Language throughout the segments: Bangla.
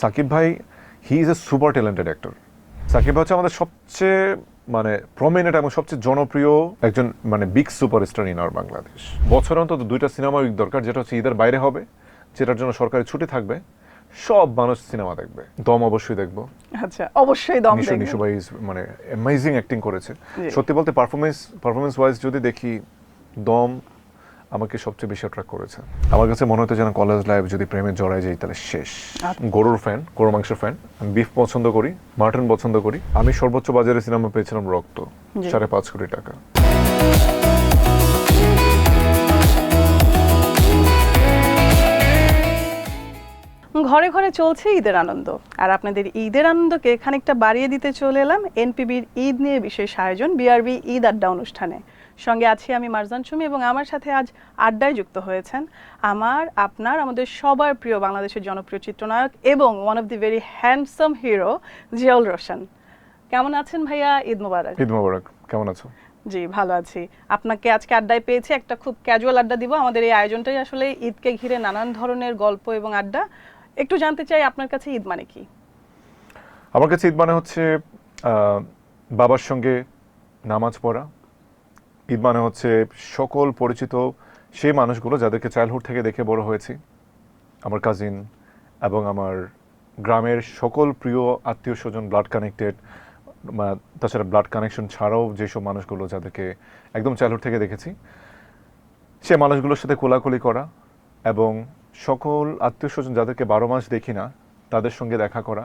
সাকিব ভাই he is a super talented actor. Shakib ভাই হচ্ছে আমাদের সবচেয়ে মানে প্রমিনেন্ট এবং সবচেয়ে জনপ্রিয় একজন মানে big superstar in our Bangladesh. বছরে অন্তত 2টা সিনেমা উইক দরকার, যেটা হচ্ছে ঈদের বাইরে হবে, যেটার জন্য সরকারি ছুটি থাকবে, সব মানুষ সিনেমা দেখবে। দম অবশ্যই দেখবো। আচ্ছা, অবশ্যই দম দেখবেন। নিশু ভাই মানে অ্যামেজিং অ্যাক্টিং করেছে। সত্যি বলতে পারফরমেন্স ওয়াইজ যদি দেখি, দম আমাকে সবচেয়ে বেশি অ্যাট্রাক্ট করেছে। আমার কাছে মনে হতো যেন কলেজ লাইফ যদি প্রেমে জড়ায় যাই তাহলে শেষ। গরুর ফ্যান, গরুর মাংসের ফ্যান, আমি বিফ পছন্দ করি, মাটন পছন্দ করি। আমি সর্বোচ্চ বাজারে সিনেমা পেয়েছিলাম রক্ত, 5.5 কোটি টাকা। ঘরে ঘরে চলছে ঈদের আনন্দ, আর আপনাদের ঈদের আনন্দকে খানিকটা বাড়িয়ে দিতে চলে এলাম এনপিবির ঈদ নিয়ে বিশেষ আয়োজন বিআরবি ঈদ আড্ডা অনুষ্ঠানে। সঙ্গে আছি আমি মারজান সুমি, এবং আমার সাথে আজ আড্ডায় যুক্ত হয়েছেন আমাদের সবার প্রিয় বাংলাদেশের জনপ্রিয় চিত্রনায়ক এবং one of the very handsome hero Ziaul Roshan. কেমন আছেন ভাইয়া? ঈদ মোবারক। ঈদ মোবারক। কেমন আছো? জি, ভালো আছি। আপনাকে আজকে আড্ডায় পেয়েছি, একটা খুব ক্যাজুয়াল আড্ডা দিব। আমাদের এই আয়োজনটাই আসলে ঈদকে ঘিরে নানান ধরনের গল্প এবং আড্ডা। একটু জানতে চাই আপনার কাছে ঈদ মানে কি? আমার কাছে ঈদ মানে হচ্ছে বাবার সঙ্গে নামাজ পড়া। ঈদ মানে হচ্ছে সকল পরিচিত সেই মানুষগুলো যাদেরকে চাইল্ডহুড থেকে দেখে বড় হয়েছি, আমার কাজিন এবং আমার গ্রামের সকল প্রিয় আত্মীয় স্বজন, ব্লাড কানেক্টেড, তাছাড়া ব্লাড কানেকশন ছাড়াও যেসব মানুষগুলো যাদেরকে একদম চাইল্ডহুড থেকে দেখেছি, সে মানুষগুলোর সাথে কোলাকুলি করা, এবং সকল আত্মীয় স্বজন যাদেরকে 12 মাস দেখি না তাদের সঙ্গে দেখা করা,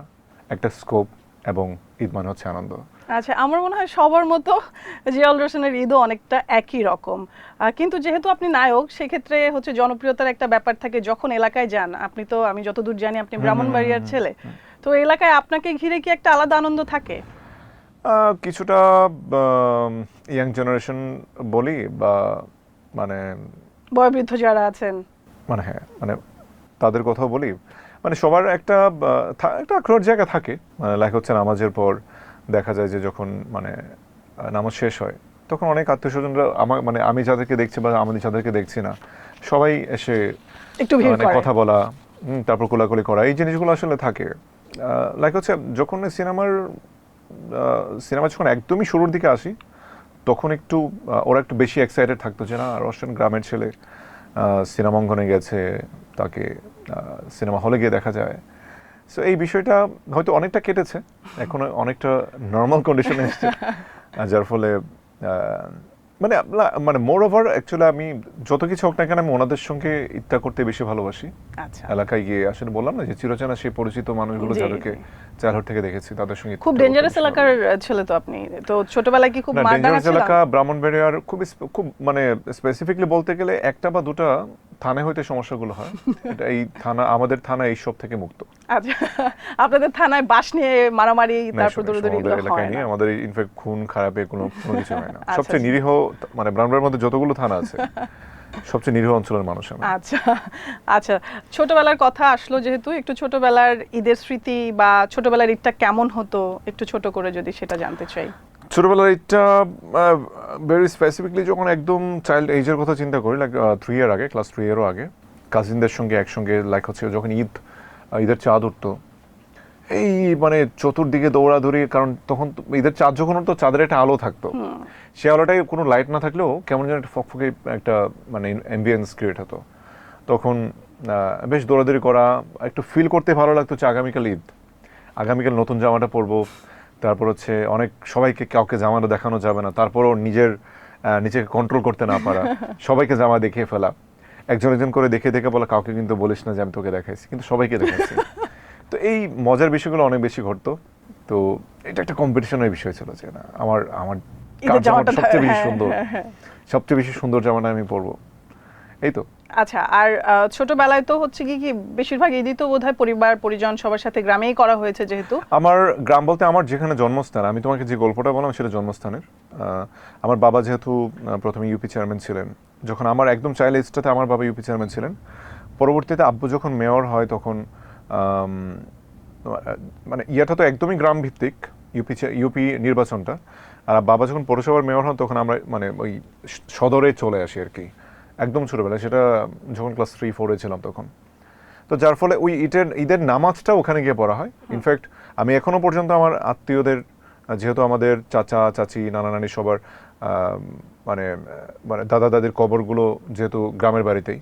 একটা স্কোপ। এবং ঈদ মানে হচ্ছে আনন্দ। আচ্ছা, আমার মনে হয় সবার মতো জিয়াউল রোশনের ঈদও অনেকটা একই রকম, কিন্তু যেহেতু আপনি নায়ক, সেক্ষেত্রে হচ্ছে জনপ্রিয়তার একটা ব্যাপার থাকে। যখন এলাকায় যান, আপনি তো, আমি যতদূর জানি আপনি ব্রাহ্মণবাড়িয়ার ছেলে, তো এলাকায় আপনাকে ঘিরে কি একটা আলাদা আনন্দ থাকে? কিছুটা ইয়াং জেনারেশন বলি, বা মানে বয়োবৃদ্ধ যারা আছেন, মানে হ্যাঁ, মানে তাদের কথাও বলি, মানে সবার একটা আগ্রহের জায়গা থাকে। মানে লাইক হচ্ছে নামাজের পর দেখা যায় যে যখন মানে নামাজ শেষ হয়, তখন অনেক আত্মীয় স্বজনরা আমার মানে আমি যাদেরকে দেখছি বা আমি যাদেরকে দেখছি না, সবাই এসে একটু ভিড় করে কথা বলা, তারপর কোলাকুলি করা, এই জিনিসগুলো আসলে থাকে। লাইক হচ্ছে যখন সিনেমা যখন একদমই শুরুর দিকে আসি, তখন একটু ওরা একটু বেশি এক্সাইটেড থাকতো যে না, রোশন গ্রামের ছেলে, সিনেমা অঙ্গনে গেছে, তাকে সিনেমা হলে গিয়ে দেখা যায়। সো এই বিষয়টা হয়তো অনেকটা কেটেছে, এখন অনেকটা নর্মাল কন্ডিশনে এসেছে, যার ফলে মানে মানে মোর ওভার অ্যাকচুয়ালি আমি যত কিছু হোক না কেন, আমি ওনাদের সঙ্গে ঈদটা করতে বেশি ভালোবাসি। আচ্ছা, এলাকায় গিয়ে আসলে বললাম না যে চিরচেনা সেই পরিচিত মানুষগুলো যাদেরকে চাইল্ডহুড থেকে দেখেছি, তাদের সঙ্গে। খুব ডেঞ্জারাস এলাকার ছেলে তো আপনি, তো ছোটবেলায় কি খুব মার ডেঞ্জারাস এলাকা ব্রাহ্মণবাড়িয়ার খুব মানে স্পেসিফিকলি বলতে গেলে একটা বা দুটা থানা হইতে সমস্যাগুলো হয়। এটা এই থানা, আমাদের থানা এই সব থেকে মুক্ত। আচ্ছা, আপনাদের থানায় বাস নিয়ে মারামারি, তারপর দৌড়াদৌড়ি এগুলো এলাকায় হয় নিয়ে না? আমাদের ইনফ্যাক্ট খুন খারাপে কোনো কিছু হয় না। আচ্ছা, সবচেয়ে নিরীহ মানে ব্রাহ্মণবাড়িয়ার মধ্যে যতগুলো থানা আছে, সবচেয়ে নিরীহ অঞ্চলের মানুষ আমরা। আচ্ছা আচ্ছা, ছোটবেলার কথা আসলো যেহেতু, একটু ছোটবেলার ঈদের স্মৃতি বা ছোটবেলার ঈদটা কেমন হতো একটু ছোট করে যদি সেটা জানতে চাই। ছোটবেলার ঈদটা ভেরি স্পেসিফিকলি যখন একদম চাইল্ড এইজের কথা চিন্তা করি, লাইক 3 ইয়ার আগে, ক্লাস 3 ইয়ারও আগে, কাজিনদের সঙ্গে একসঙ্গে লাইক হচ্ছে যখন ঈদের চাঁদ উঠতো, এই মানে চতুর্দিকে দৌড়াদৌড়ি, কারণ তখন ঈদের চাঁদ যখন উঠতো, চাঁদের একটা আলো থাকতো, সে আলোটাই কোনো লাইট না থাকলেও কেমন যেন একটা ফকফকে একটা মানে অ্যাম্বিয়েন্স ক্রিয়েট হতো। তখন বেশ দৌড়াদৌড়ি করা, একটু ফিল করতে ভালো লাগতো যে আগামীকাল ঈদ, আগামীকাল নতুন জামাটা পরবো। তারপর হচ্ছে অনেক সবাইকে, কাউকে জামাটা দেখানো যাবে না, তারপরও নিজেকে কন্ট্রোল করতে না পারা, সবাইকে জামা দেখিয়ে ফেলা, একজন করে দেখে দেখে বলা কাউকে কিন্তু বলিস না যে আমি তোকে দেখাইছি, কিন্তু সবাইকে দেখাইছি। তো এই মজার বিষয়গুলো অনেক বেশি ঘটতো। তো এটা একটা কম্পিটিশনের বিষয় ছিল যে না, আমার জামাটা সবচেয়ে বেশি সুন্দর, সবচেয়ে বেশি সুন্দর জামাটা আমি পরবো, এই তো। আচ্ছা, আর ছোটবেলায় তো হচ্ছে কি বেশিরভাগ ঈদই তো বোধহয় পরিবার পরিজন সবার সাথে গ্রামেই করা হয়েছে, যেহেতু আমার গ্রাম বলতে আমার যেখানে জন্মস্থান, আমি তোমাকে যে গল্পটা বললাম সেটা জন্মস্থানের। আমার বাবা যেহেতু প্রথমে ইউপি চেয়ারম্যান ছিলেন, যখন আমার একদম চাইল্ড এজটাতে আমার বাবা ইউপি চেয়ারম্যান ছিলেন, পরবর্তীতে আব্বু যখন মেয়র হয়, তখন মানে ইয়াটা তো একদমই গ্রাম ভিত্তিক, ইউপি নির্বাচনটা, আর বাবা যখন পৌরসভার মেয়র হন, তখন আমরা মানে ওই সদরে চলে আসি আর কি, একদম ছোটবেলায়, সেটা যখন ক্লাস 3-4 ছিলাম তখন। তো যার ফলে ওই ঈদের নামাজটা ওখানে গিয়ে পড়া হয়। ইনফ্যাক্ট আমি এখনো পর্যন্ত আমার আত্মীয়দের, যেহেতু আমাদের চাচা চাচি নানা নানি সবার মানে মানে দাদা দাদির কবরগুলো যেহেতু গ্রামের বাড়িতেই,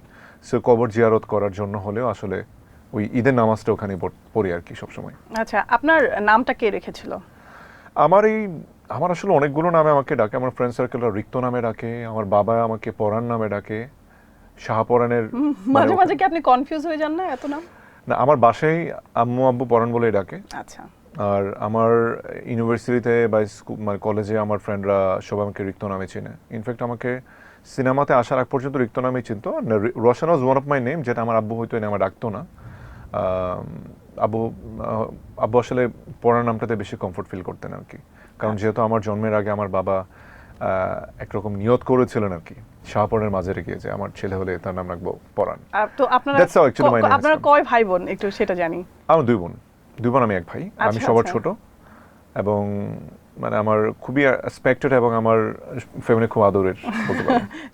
সে কবর জিয়ারত করার জন্য হলেও আসলে ওই ঈদের নামাজটা ওখানে পড়ি আর কি সবসময়। আচ্ছা, আপনার নামটা কে রেখেছিল? আমার আসলে অনেকগুলো নামে আমাকে ডাকে। আমার ফ্রেন্ড সার্কেলরা রিক্ত নামে ডাকে, আমার বাবা আমাকে পরাণ নামে ডাকে, শাহপরাণের। মাঝে মাঝে কি আপনি কনফিউজ হয়ে যান না এত নাম? না, আমার বাসায় আম্মু আব্বু পরাণ বলেই ডাকে। আচ্ছা। আর আমার ইউনিভার্সিটিতে বা স্কুল মানে কলেজে আমার ফ্রেন্ডরা সবাই আমাকে রিক্ত নামে চিনে। ইনফ্যাক্ট আমাকে সিনেমাতে আসার আগ পর্যন্ত রিক্ত নামেই চিনতো। রোশন ওয়াজ ওয়ান অফ মাই নেম, যেটা আমার আব্বু হয়তো এনে আমার ডাকতো না। আব্বু আব্বু আসলে পরাণ নামটাতে বেশি কমফোর্ট ফিল করতেন আর কি, কারণ যেহেতু আমার জন্মের আগে আমার বাবা একরকম নিয়ত করেছিলেন আর কি শাহপরাণের মাঝে গিয়ে যে আমার ছেলে হলে তার নাম রাখবো পরাণ। তো আপনারা কয় ভাই বোন একটু সেটা জানি? আমার দুই বোন, আমি এক ভাই। আমি সবার ছোট, এবং মানে আমার খুবই রেসপেক্টেড এবং আমার ফ্যামিলি খুব আদরের।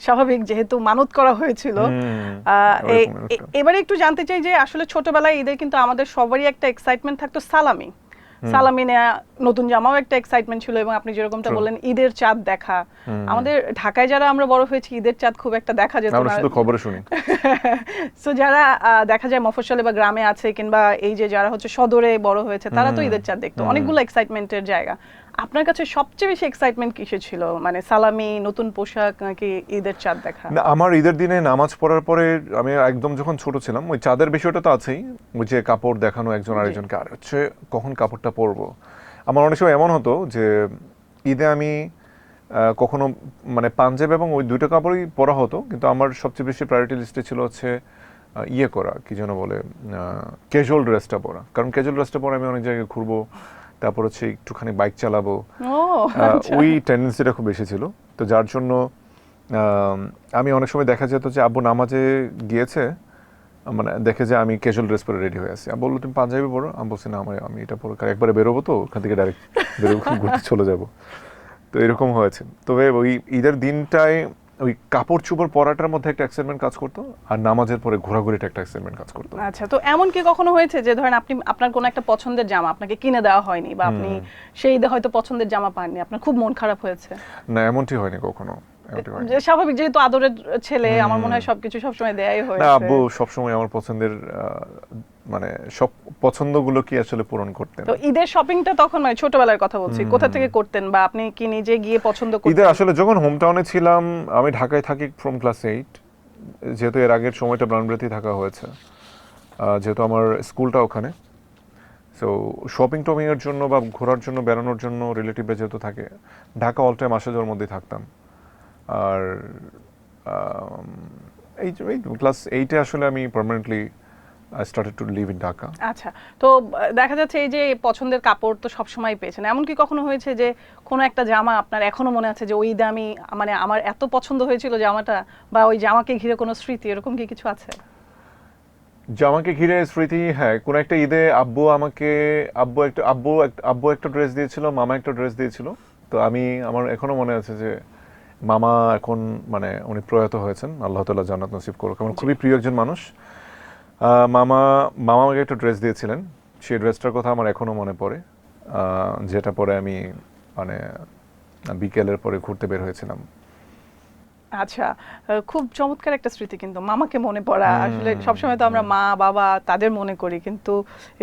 স্বাভাবিক, যেহেতু মানত করা হয়েছিল। এবারে একটু জানতে চাই যে আসলে ছোটবেলায় ঈদের কিন্তু আমাদের সবারই একটা এক্সাইটমেন্ট থাকতো সালামি নেয়া, নতুন জামাও একটা এক্সাইটমেন্ট ছিল, এবং আপনি যেরকমটা বললেন ঈদের চাঁদ দেখা। আমাদের ঢাকায় যারা আমরা বড় হয়েছি ঈদের চাঁদ খুব একটা দেখা যেত না, শুধু খবরে শুনি। সো যারা দেখা যায় মফস্বলে বা গ্রামে আছে, কিংবা এই যে যারা হচ্ছে সদরে বড় হয়েছে, তারা তো ঈদের চাঁদ দেখতো, অনেকগুলো এক্সাইটমেন্টের জায়গা। আপনার কাছে সবচেয়ে বেশি এক্সাইটমেন্ট কিসে ছিল? মানে সালামি, নতুন পোশাক, নাকি ঈদের চাঁদ দেখা? না, আমার ঈদের দিনে নামাজ পড়ার পরে আমি একদম যখন ছোট ছিলাম, ওই চাঁদের বিষয়টা তো আছেই, ওই যে কাপড় দেখানো একজন আরেকজনকে, আর হচ্ছে কখন কাপড়টা পরবো। আমার অনেক সময় এমন হতো যে ঈদে আমি কখনো মানে পাঞ্জাব এবং ওই দুইটা কাপড়ই পরা হতো, কিন্তু আমার সবচেয়ে বেশি প্রায়োরিটি লিস্টে ছিল হচ্ছে ইয়ে করা, কি যেন বলে, ক্যাজুয়াল ড্রেসটা পরা। কারণ ক্যাজুয়াল ড্রেসটা পরে আমি অনেক জায়গায় ঘুরবো, তারপর হচ্ছে একটুখানি বাইক চালাবো, ওই টেন্ডেন্সিটা খুব বেশি ছিল। তো যার জন্য আমি অনেক সময় দেখা যেত যে আব্বু নামাজে গিয়েছে, মানে দেখে যে আমি ক্যাজুয়াল ড্রেস পরে রেডি হয়ে আছি, আমি বললো তুমি পাঞ্জাবি পরো, আমি বলছি না আমি এটা পরো, একবারে বেরোবো তো ওখান থেকে ডাইরেক্ট বেরোবো, ঘুরতে চলে যাবো। তো এরকম হয়েছে। তবে ওই ঈদের দিনটায় ওই কাপড় চোপড় পরাটার মধ্যে একটা এক্সাইটমেন্ট কাজ করতো, আর নামাজের পরে ঘোরাঘুরিটা একটা এক্সাইটমেন্ট কাজ করতো। আচ্ছা, তো এমন কি কখনো হয়েছে যে ধরেন আপনার কোনো একটা পছন্দের জামা আপনাকে কিনে দেওয়া হয়নি, বা আপনি সেই ঈদে হয়তো পছন্দের জামা পাননি, আপনার খুব মন খারাপ হয়েছে? না, এমনটি হয়নি কখনো। স্বাভাবিক, যেহেতু আদরের ছেলে, আমার মনে হয় সবকিছু সবসময় দেয়াই হয়েছে। না, আব্বু সবসময় আমার পছন্দের মানে সব পছন্দগুলো কি আসলে পূরণ করতেন। তো ঈদের শপিংটা তখন, মানে ছোটবেলার কথা বলছি, কোথা থেকে করতেন, বা আপনি কি নিজে গিয়ে পছন্দ করতেন? ঈদের আসলে যখন হোম টাউনে ছিলাম, আমি ঢাকায় থাকি ফ্রম ক্লাস 8, যেহেতু এর আগের সময়টা ব্রাউনব্রেথেই থাকা হয়েছে, যেহেতু আমার স্কুলটা ওখানে। সো শপিং টপিং এর জন্য বা ঘোরার জন্য, বেড়ানোর জন্য রিলেটিভরা যেহেতু থাকে, ঢাকা অল টাইম আসা যাওয়ার মধ্যেই থাকতাম। আর এই ক্লাস 8-এ আসলে আমি permanently I started to live in Dhaka. আচ্ছা, তো দেখা যাচ্ছে এই যে পছন্দের কাপড় তো সবসময় পেয়েছেন, এমন কি কখনো হয়েছে যে কোনো একটা জামা আপনার এখনো মনে আছে যে ওই ঈদে আমি, মানে আমার এত পছন্দ হয়েছিল জামাটা, বা ওই জামাকে ঘিরে কোনো স্মৃতি, এরকম কি কিছু আছে? জামাকে ঘিরে স্মৃতি, হ্যাঁ, কোন একটা ঈদে আব্বু একটা ড্রেস দিয়েছিল, মামা একটা ড্রেস দিয়েছিল। তো আমার এখনো মনে আছে যে মামা এখন মানে উনি প্রয়াত হয়েছেন, আল্লাহ তাআলা জান্নাত নসিব করুক। আমার খুবই প্রিয় একজন মানুষ। মামা আমাকে একটা ড্রেস দিয়েছিলেন, সেই ড্রেসটার কথা আমার এখনো মনে পড়ে, যেটা পরে আমি মানে বিকেলের পরে ঘুরতে বের হয়েছিলাম। আচ্ছা, খুব চমৎকার একটা স্মৃতি কিন্তু মামাকে মনে পড়া। আসলে সবসময় তো আমরা মা বাবা তাদের মনে করি, কিন্তু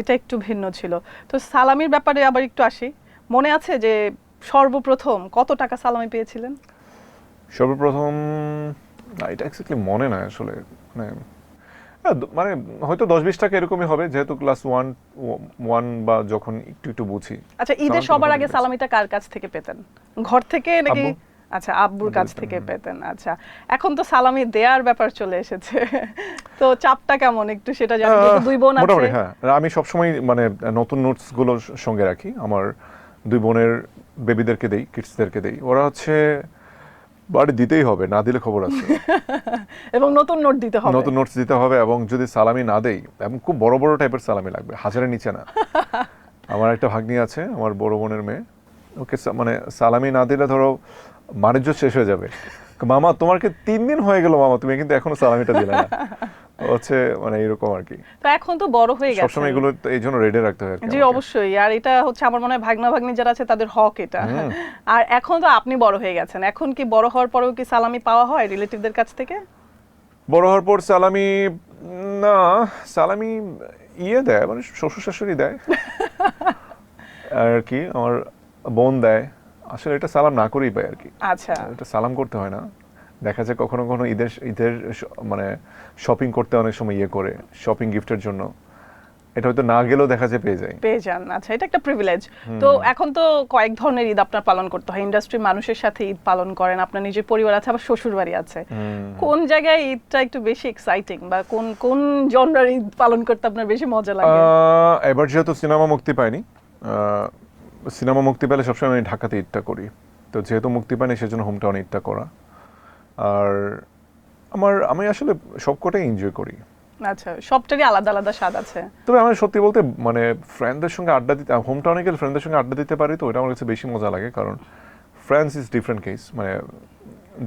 এটা একটু ভিন্ন ছিল। তো সালামির ব্যাপারে আবার একটু আসি। মনে আছে যে সর্বপ্রথম কত টাকা সালামি পেয়েছিলেন? সর্বপ্রথম এটা এক্স্যাক্টলি মনে নাই আসলে, মানে হয়তো 10-20 টাকা এরকমই হবে, যেহেতু ক্লাস 1 বা যখন একটু বুঝি। আচ্ছা, ঈদে সবার আগে সালামিটা কার কাছ থেকে পেতেন? ঘর থেকে নাকি? আচ্ছা, আব্বুর কাছ থেকে পেতেন। আচ্ছা, এখন তো সালামি দেয়ার ব্যাপার চলে এসেছে, তো চাপটা কেমন একটু সেটা জানি, যেহেতু দুই বোন আছে। মোটামুটি হ্যাঁ, আমি সবসময় মানে নতুন নোটস গুলো সঙ্গে রাখি, আমার দুই বোনের বেবিদেরকে দেই, কিডসদেরকে দেই, ওরা হচ্ছে বাড়ি দিতেই হবে, না দিলে খবর আছে। এবং নতুন নোট দিতে হবে, নতুন নোটস দিতে হবে, এবং যদি সালামি না দেই, এবং খুব বড় বড় টাইপের সালামি লাগবে, 1000-এর নিচে না। আমার একটা ভাগ্নি আছে, আমার বড় বোনের মেয়ে, ওকে মানে সালামি না দিলে ধরো বাণিজ্য শেষ হয়ে যাবে। মামা তোমাকে 3 দিন হয়ে গেল মামা, তুমি কিন্তু এখনো সালামিটা দিলে না। হচ্ছে মানে এরকম আর কি। তো এখন তো বড় হয়ে গেছে, সবসময় এগুলো তো এই জন্য রেডি রাখতে হয় আর কি জি আমাকে। অবশ্যই। আর এটা হচ্ছে আমার মনে হয় ভাগনা ভাগ্নি যারা আছে তাদের হক এটা। আর এখন তো আপনি বড় হয়ে গেছেন, এখন কি বড় হওয়ার পরেও কি সালামি পাওয়া হয় রিলেটিভদের কাছ থেকে? বড় হওয়ার পর সালামি, না সালামি ইয়ে দেয় মানে শ্বশুর শাশুড়ি দেয় আর কি, আমার বোন দেয়। আসলে এটা সালাম না করেই পাই আর কি, আচ্ছা, এটা সালাম করতে হয় না। দেখা যায় কখনো কখনো ঈদের ঈদের মানে শপিং করতে অনেক সময় ইয়ে করে, শপিং গিফটের জন্য এটা হয়তো না গেলেও দেখা যায় পেয়ে যায়। পেয়ে যান। আচ্ছা, এটা একটা প্রিভিলেজ। তো এখন তো কয়েক ধরনের ঈদ আপনার পালন করতে হয়, ইন্ডাস্ট্রির মানুষের সাথে ঈদ পালন করেন, আপনার নিজের পরিবার আছে, আবার শ্বশুর বাড়ি আছে। কোন জায়গায় ঈদটা একটু বেশি এক্সাইটিং, বা কোন কোন জনরার ঈদ পালন করতে আপনার বেশি মজা লাগে? এবার যেহেতু সিনেমা মুক্তি পায়নি, সিনেমা মুক্তি পেলে সবসময় আমি ঢাকাতে ঈদটা করি, তো যেহেতু মুক্তি পায়নি সেজন্য হোম টাউনে ঈদটা করা। আর আমি আসলে সবকটাই এনজয় করি। আচ্ছা, সবটারই আলাদা আলাদা স্বাদ আছে। তবে আমি সত্যি বলতে মানে ফ্রেন্ডদের সঙ্গে আড্ডা দিতে, হোম টাউনে গেলে ফ্রেন্ডদের সঙ্গে আড্ডা দিতে পারি, তো ওটা আমার কাছে বেশি মজা লাগে। কারণ ফ্রেন্ডস ইজ ডিফারেন্ট কেস, মানে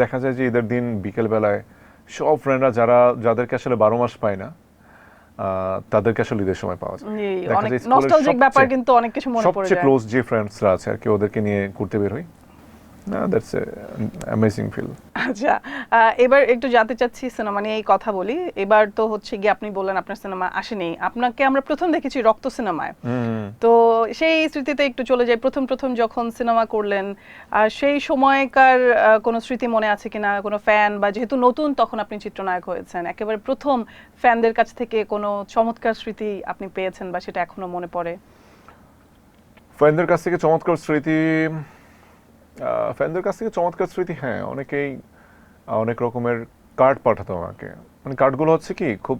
দেখা যায় যে ঈদের দিন বিকেলবেলায় সব ফ্রেন্ডরা যাদেরকে আসলে 12 মাস পায় না, তাদেরকে আসলে ঈদের সময় পাওয়া যায়। দেখা অনেক যায় স্কুলের নস্টালজিক ব্যাপার, কিন্তু অনেক কিছু মনে পড়ে সবচেয়ে যায়। ক্লোজ যে ফ্রেন্ডসরা আছে আর কি, ওদেরকে নিয়ে ঘুরতে বের হই। That's amazing feel. আচ্ছা, এবার একটু জানতে চাচ্ছি সিনেমা নিয়ে এই কথা বলি। এবার তো হচ্ছে গিয়ে আপনি বললেন আপনার সিনেমা আসেনি, আপনাকে আমরা প্রথম দেখেছি রক্ত সিনেমায়। তো সেই স্মৃতিতে একটু চলে যাই, প্রথম প্রথম যখন সিনেমা করলেন, সেই সময়কার কোনো স্মৃতি মনে আছে কিনা? কোনো ফ্যান, বা যেহেতু নতুন তখন আপনি চিত্রনায়ক হয়েছেন, একেবারে প্রথম ফ্যানদের কাছ থেকে কোনো চমৎকার স্মৃতি আপনি পেয়েছেন বা সেটা এখনো মনে পড়ে? ফ্যানদের কাছ থেকে চমৎকার স্মৃতি, ফ্যানদের কাছ থেকে চমৎকার স্মৃতি, হ্যাঁ অনেকেই অনেক রকমের কার্ড পাঠাতো আমাকে। মানে কার্ডগুলো হচ্ছে কি, খুব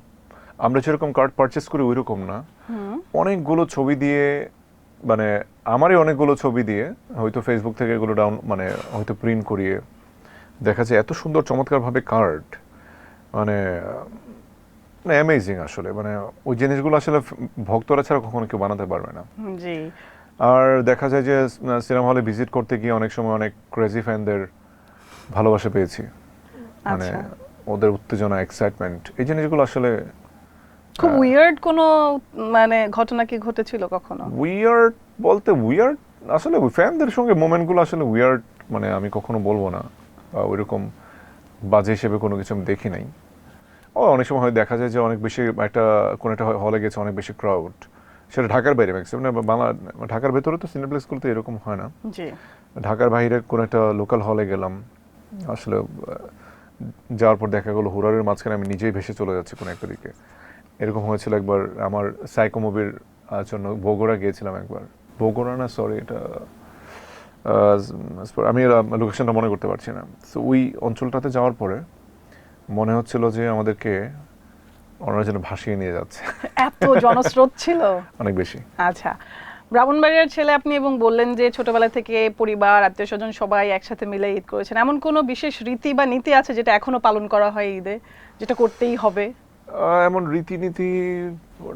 আমরা যেরকম কার্ড পারচেস করি ওই রকম না, অনেকগুলো ছবি দিয়ে, মানে আমারই অনেকগুলো ছবি দিয়ে হয়তো ফেসবুক থেকে এগুলো মানে হয়তো প্রিন্ট করিয়ে দেখা যায় এত সুন্দর চমৎকারভাবে কার্ড, মানে অ্যামেজিং আসলে। মানে ওই জিনিসগুলো আসলে ভক্তরা ছাড়া কখনো কেউ বানাতে পারবে না। জি। আর দেখা যায় যে সিনেমা হলে ভিজিট করতে গিয়ে অনেক সময় অনেক ক্রেজি ফ্যানদের ভালোবাসা পেয়েছি, মানে আচ্ছা, ওদের উত্তেজনা, এক্সাইটমেন্ট, এই জিনিসগুলো আসলে খুব উইয়ার্ড কোনো মানে ঘটনা কি ঘটেছিল কখনো? উইয়ার্ড বলতে উইয়ার্ড আসলে ফ্যানদের সঙ্গে মোমেন্টগুলো আসলে উইয়ার্ড মানে আমি কখনো বলবো না, বা ওইরকম বাজে হিসেবে কোনো কিছু আমি দেখি নাই। অনেক সময় হয় দেখা যায় যে অনেক বেশি কোনো একটা হলে গেছে, অনেক বেশি ক্রাউড, সেটা ঢাকার বাইরে ম্যাক্সিমাম, বাংলা ঢাকার ভেতরে তো সিনেপ্লেক্সগুলোতে এরকম হয় না। জি। ঢাকার বাইরে কোনো একটা লোকাল হলে গেলাম, আসলে যাওয়ার পর দেখা গেলো হুরারের মাঝখানে আমি নিজেই ভেসে চলে যাচ্ছি কোনো একটা দিকে। এরকম হয়েছিল একবার আমার সাইকো মুভির জন্য বগুড়া গিয়েছিলাম একবার, বগুড়া না সরি এটা আমি লোকেশনটা মনে করতে পারছি না। তো ওই অঞ্চলটাতে যাওয়ার পরে মনে হচ্ছিল যে আমাদেরকে ওনারা যেন ভাসিয়ে নিয়ে যাচ্ছে, এত জনস্রোত ছিল? অনেক বেশি। আচ্ছা, ব্রাহ্মণবাড়িয়ার ছেলে আপনি, এবং বললেন যে ছোটবেলা থেকে পরিবার, আত্মীয় স্বজন সবাই একসাথে মিলে ঈদ করেছেন। এমন কোনো বিশেষ রীতি বা নীতি আছে যেটা এখনো পালন করা হয় ঈদে, যেটা করতেই হবে? এমন রীতিনীতি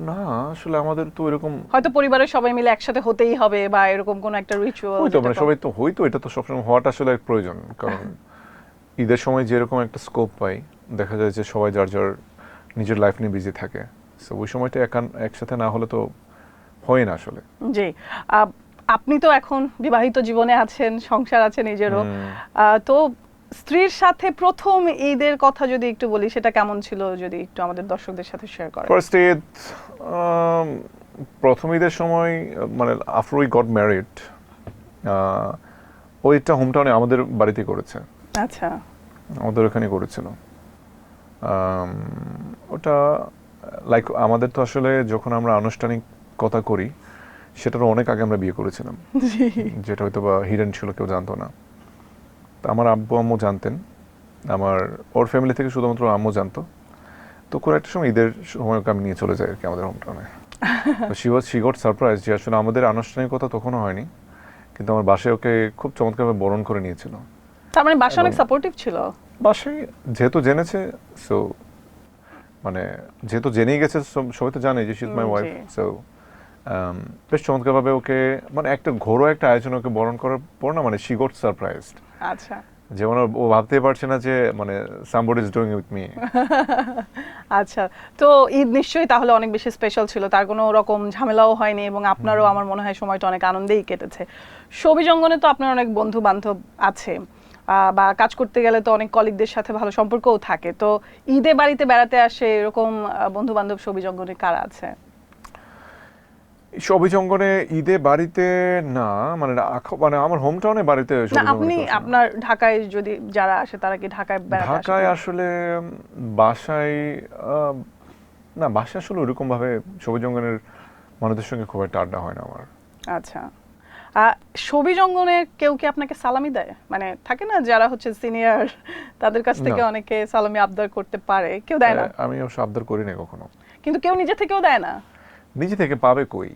না আসলে, আমাদের তো এরকম হয়তো পরিবারের সবাই মিলে একসাথে হতেই হবে, বা এরকম কোনো একটা রিচুয়াল? হয়তো মানে সবাই তো হয়তো, এটা তো সবসময় হওয়াটা আসলে এক প্রয়োজন। কারণ ঈদের সময় যেরকম একটা স্কোপ পাই, দেখা যায় যে সবাই যার যার নিজের লাইফ নিয়ে বিজি থাকে, সো ওই সময়টা একসাথে না হলে তো হয় না আসলে। জি। আপনি তো এখন বিবাহিত জীবনে আছেন, সংসার আছে নিজেরও, তো স্ত্রীর সাথে প্রথম ঈদের কথা যদি একটু বলি, সেটা কেমন ছিল যদি একটু আমাদের দর্শকদের সাথে শেয়ার করেন? ফার্স্ট ঈদ, প্রথম ঈদের সময় মানে আফটার উই গট ম্যারিড, ওইটা হোম টাউনে আমাদের বাড়িতে করেছে। আচ্ছা। আমাদের ওখানে করেছিল। ওটা লাইক আমাদের তো আসলে যখন আমরা আনুষ্ঠানিক কথা করি সেটারও অনেক আগে আমরা বিয়ে করেছিলাম, যেটা হয়তো বা হিডেন ছিল, কেউ জানতো না। তো আমার আব্বু আম্মু জানতেন, ওর ফ্যামিলি থেকে শুধুমাত্র আম্মু জানতো। তো কোনো একটা সময় ঈদের সময় ওকে আমি নিয়ে চলে যাই আর কি আমাদের হোম টাউনে। শি গট সারপ্রাইজ যে আসলে আমাদের আনুষ্ঠানিকতা তখনও হয়নি, কিন্তু আমার বাসায় ওকে খুব চমৎকারভাবে বরণ করে নিয়েছিল। তার মানে বাসা অনেক সাপোর্টিভ ছিল? বাসায় যেহেতু জেনেছে, সো মানে যেহেতু জেনেই গেছে, সবাই তো জানে যে she is my wife, so বেশ চমৎকারভাবে ওকে, মানে একটা ঘরোয়া একটা আয়োজন ওকে বরণ করার পর না, মানে শি গট সারপ্রাইজড। আচ্ছা। যেমন ও ভাবতেই পারছে না যে মানে somebody is doing with me. আচ্ছা, তো ঈদ নিশ্চয়ই তাহলে অনেক বেশি স্পেশাল ছিল, তার কোনো রকম ঝামেলাও হয়নি এবং আপনারও আমার মনে হয় সময়টা অনেক আনন্দেই কেটেছে। সবিজ অঙ্গনে তো আপনার অনেক বন্ধু বান্ধব আছে, বা কাজ করতে গেলে তো অনেক কলিগদের সাথে ভালো সম্পর্কও থাকে, তো ঈদে বাড়িতে বেড়াতে আসে এরকম বন্ধু বান্ধব সবিজ অঙ্গনে কারা আছে? সবিজ অঙ্গনে ঈদে বাড়িতে না, মানে মানে আমার হোম টাউনে বাড়িতে না, সবিজ অঙ্গনে আপনি কেউ আসে না। আপনার ঢাকায় যদি যারা আসে তারা কি ঢাকায় বেড়াতে আসে? ঢাকায় আসলে বাসায় আহ, না, বাসায় আসলে ওইরকম ভাবে সবুজ অঙ্গনের মানুষদের সঙ্গে খুব একটা আড্ডা হয় না আমার। আচ্ছা, সবিজ অঙ্গনে কেউ কি আপনাকে সালামি দেয়? মানে থাকে না যারা হচ্ছে সিনিয়র, তাদের কাছ থেকে না। অনেকে সালামি আবদার করতে পারে, কেউ দেয় না? আমি অবশ্য আবদার করি না কখনো। কিন্তু কেউ নিজে থেকেও দেয় না? নিজে থেকে পাবে কই?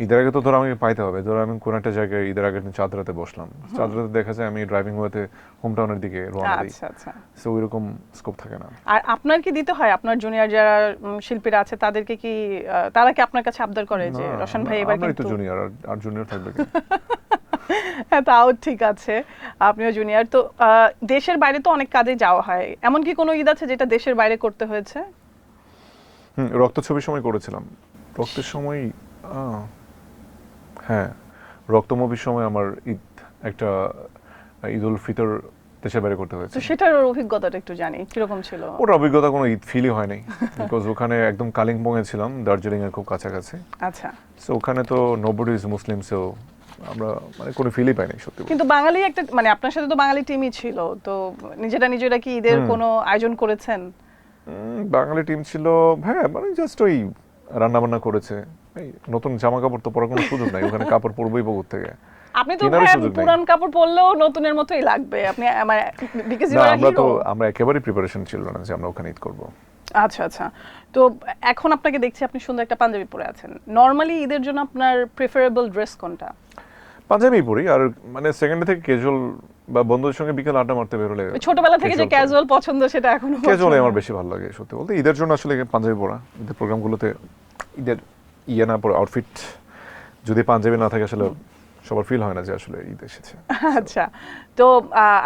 ঈদের আগে তো ধরো আমাকে পাইতে হবে। ধরো আমি কোন একটা জায়গায় ঈদের আগে চাঁদ রাতে বসলাম, চাঁদ রাতে দেখা যায় আমি ড্রাইভিং ওয়েতে হোম টাউনের দিকে রওনা দিই। আচ্ছা আচ্ছা। সো ওইরকম স্কোপ থাকে না। আর আপনার কি দিতে হয়? আপনার জুনিয়র যারা শিল্পীরা আছে তাদেরকে কি তারা কি আপনার কাছে আবদার করে যে রোশন ভাই এবার আমরাই তো কিন্তু জুনিয়র, আর জুনিয়র থাকবে কি? হ্যাঁ, তাও ঠিক আছে, আপনিও জুনিয়র তো। দেশের বাইরে তো অনেক কাজে যাওয়া হয়, এমন কি কোনো ঈদ আছে যেটা দেশের বাইরে করতে হয়েছে? রক্ত ছবির সময় করেছিলাম। রক্তের সময় হ্যাঁ, রক্ত মুভির সময় আমার ঈদ একটা ঈদ উল ফিতর দেশের বাইরে করতে হয়েছে। তো সেটার অভিজ্ঞতাটা একটু জানি কিরকম ছিল। ওটা অভিজ্ঞতা কোনো ঈদ ফিলই হয় নাই, বিকজ ওখানে একদম কালিম্পং এ ছিলাম, দার্জিলিং এর খুব কাছাকাছি। আচ্ছা, সো ওখানে তো নোবডি ইজ মুসলিম, সো আমরা মানে কোনো ফিলই পাইনি সত্যি বলতে। কিন্তু বাঙালি একটা মানে আপনার সাথে তো বাঙালি টিমই ছিল, তো নিজেরা কি ঈদের কোনো আয়োজন করেছেন? বাঙালি টিম ছিল, হ্যাঁ, মানে জাস্ট ওই রান্না বান্না করেছে। এই নতুন জামা কাপড় তো পরার কোনো সুযোগ নাই, ওখানে কাপড় পরবই বহুত থেকে। আপনি তো কেনারও ভাই সুযোগ নেই। পুরান কাপড় পরলেও নতুনের মতোই লাগবে আপনি, মানে বিকজ ইউ না, আর হিরো। আমরা একেবারেই প্রিপারেশন ছিল না যে আমরা ওখানে ঈদ করব। আচ্ছা আচ্ছা, তো এখন আপনাকে দেখছি আপনি সুন্দর একটা পাঞ্জাবি পরে আছেন। নরমালি ঈদের জন্য আপনার প্রেফারেবল ড্রেস কোনটা? পাঞ্জাবি পরি, আর মানে সেকেন্ডে থেকে ক্যাজুয়াল বা বন্ধুদের সঙ্গে বিকেল আড্ডা মারতে বেরোলে ওই ছোটবেলা থেকে যে casual পরি। ক্যাজুয়াল পছন্দ সেটা এখনো ক্যাজুয়ালি পছন্দ? আমার বেশি ভালো লাগে সত্যি বলতে। ঈদের জন্য আসলে পাঞ্জাবি পরা, ঈদের প্রোগ্রামগুলোতে ঈদের না পরে আউটফিট যদি পাঞ্জাবি না থাকে আসলে সবার ফিল হয় না যে আসলে ঈদ এসেছে। আচ্ছা, তো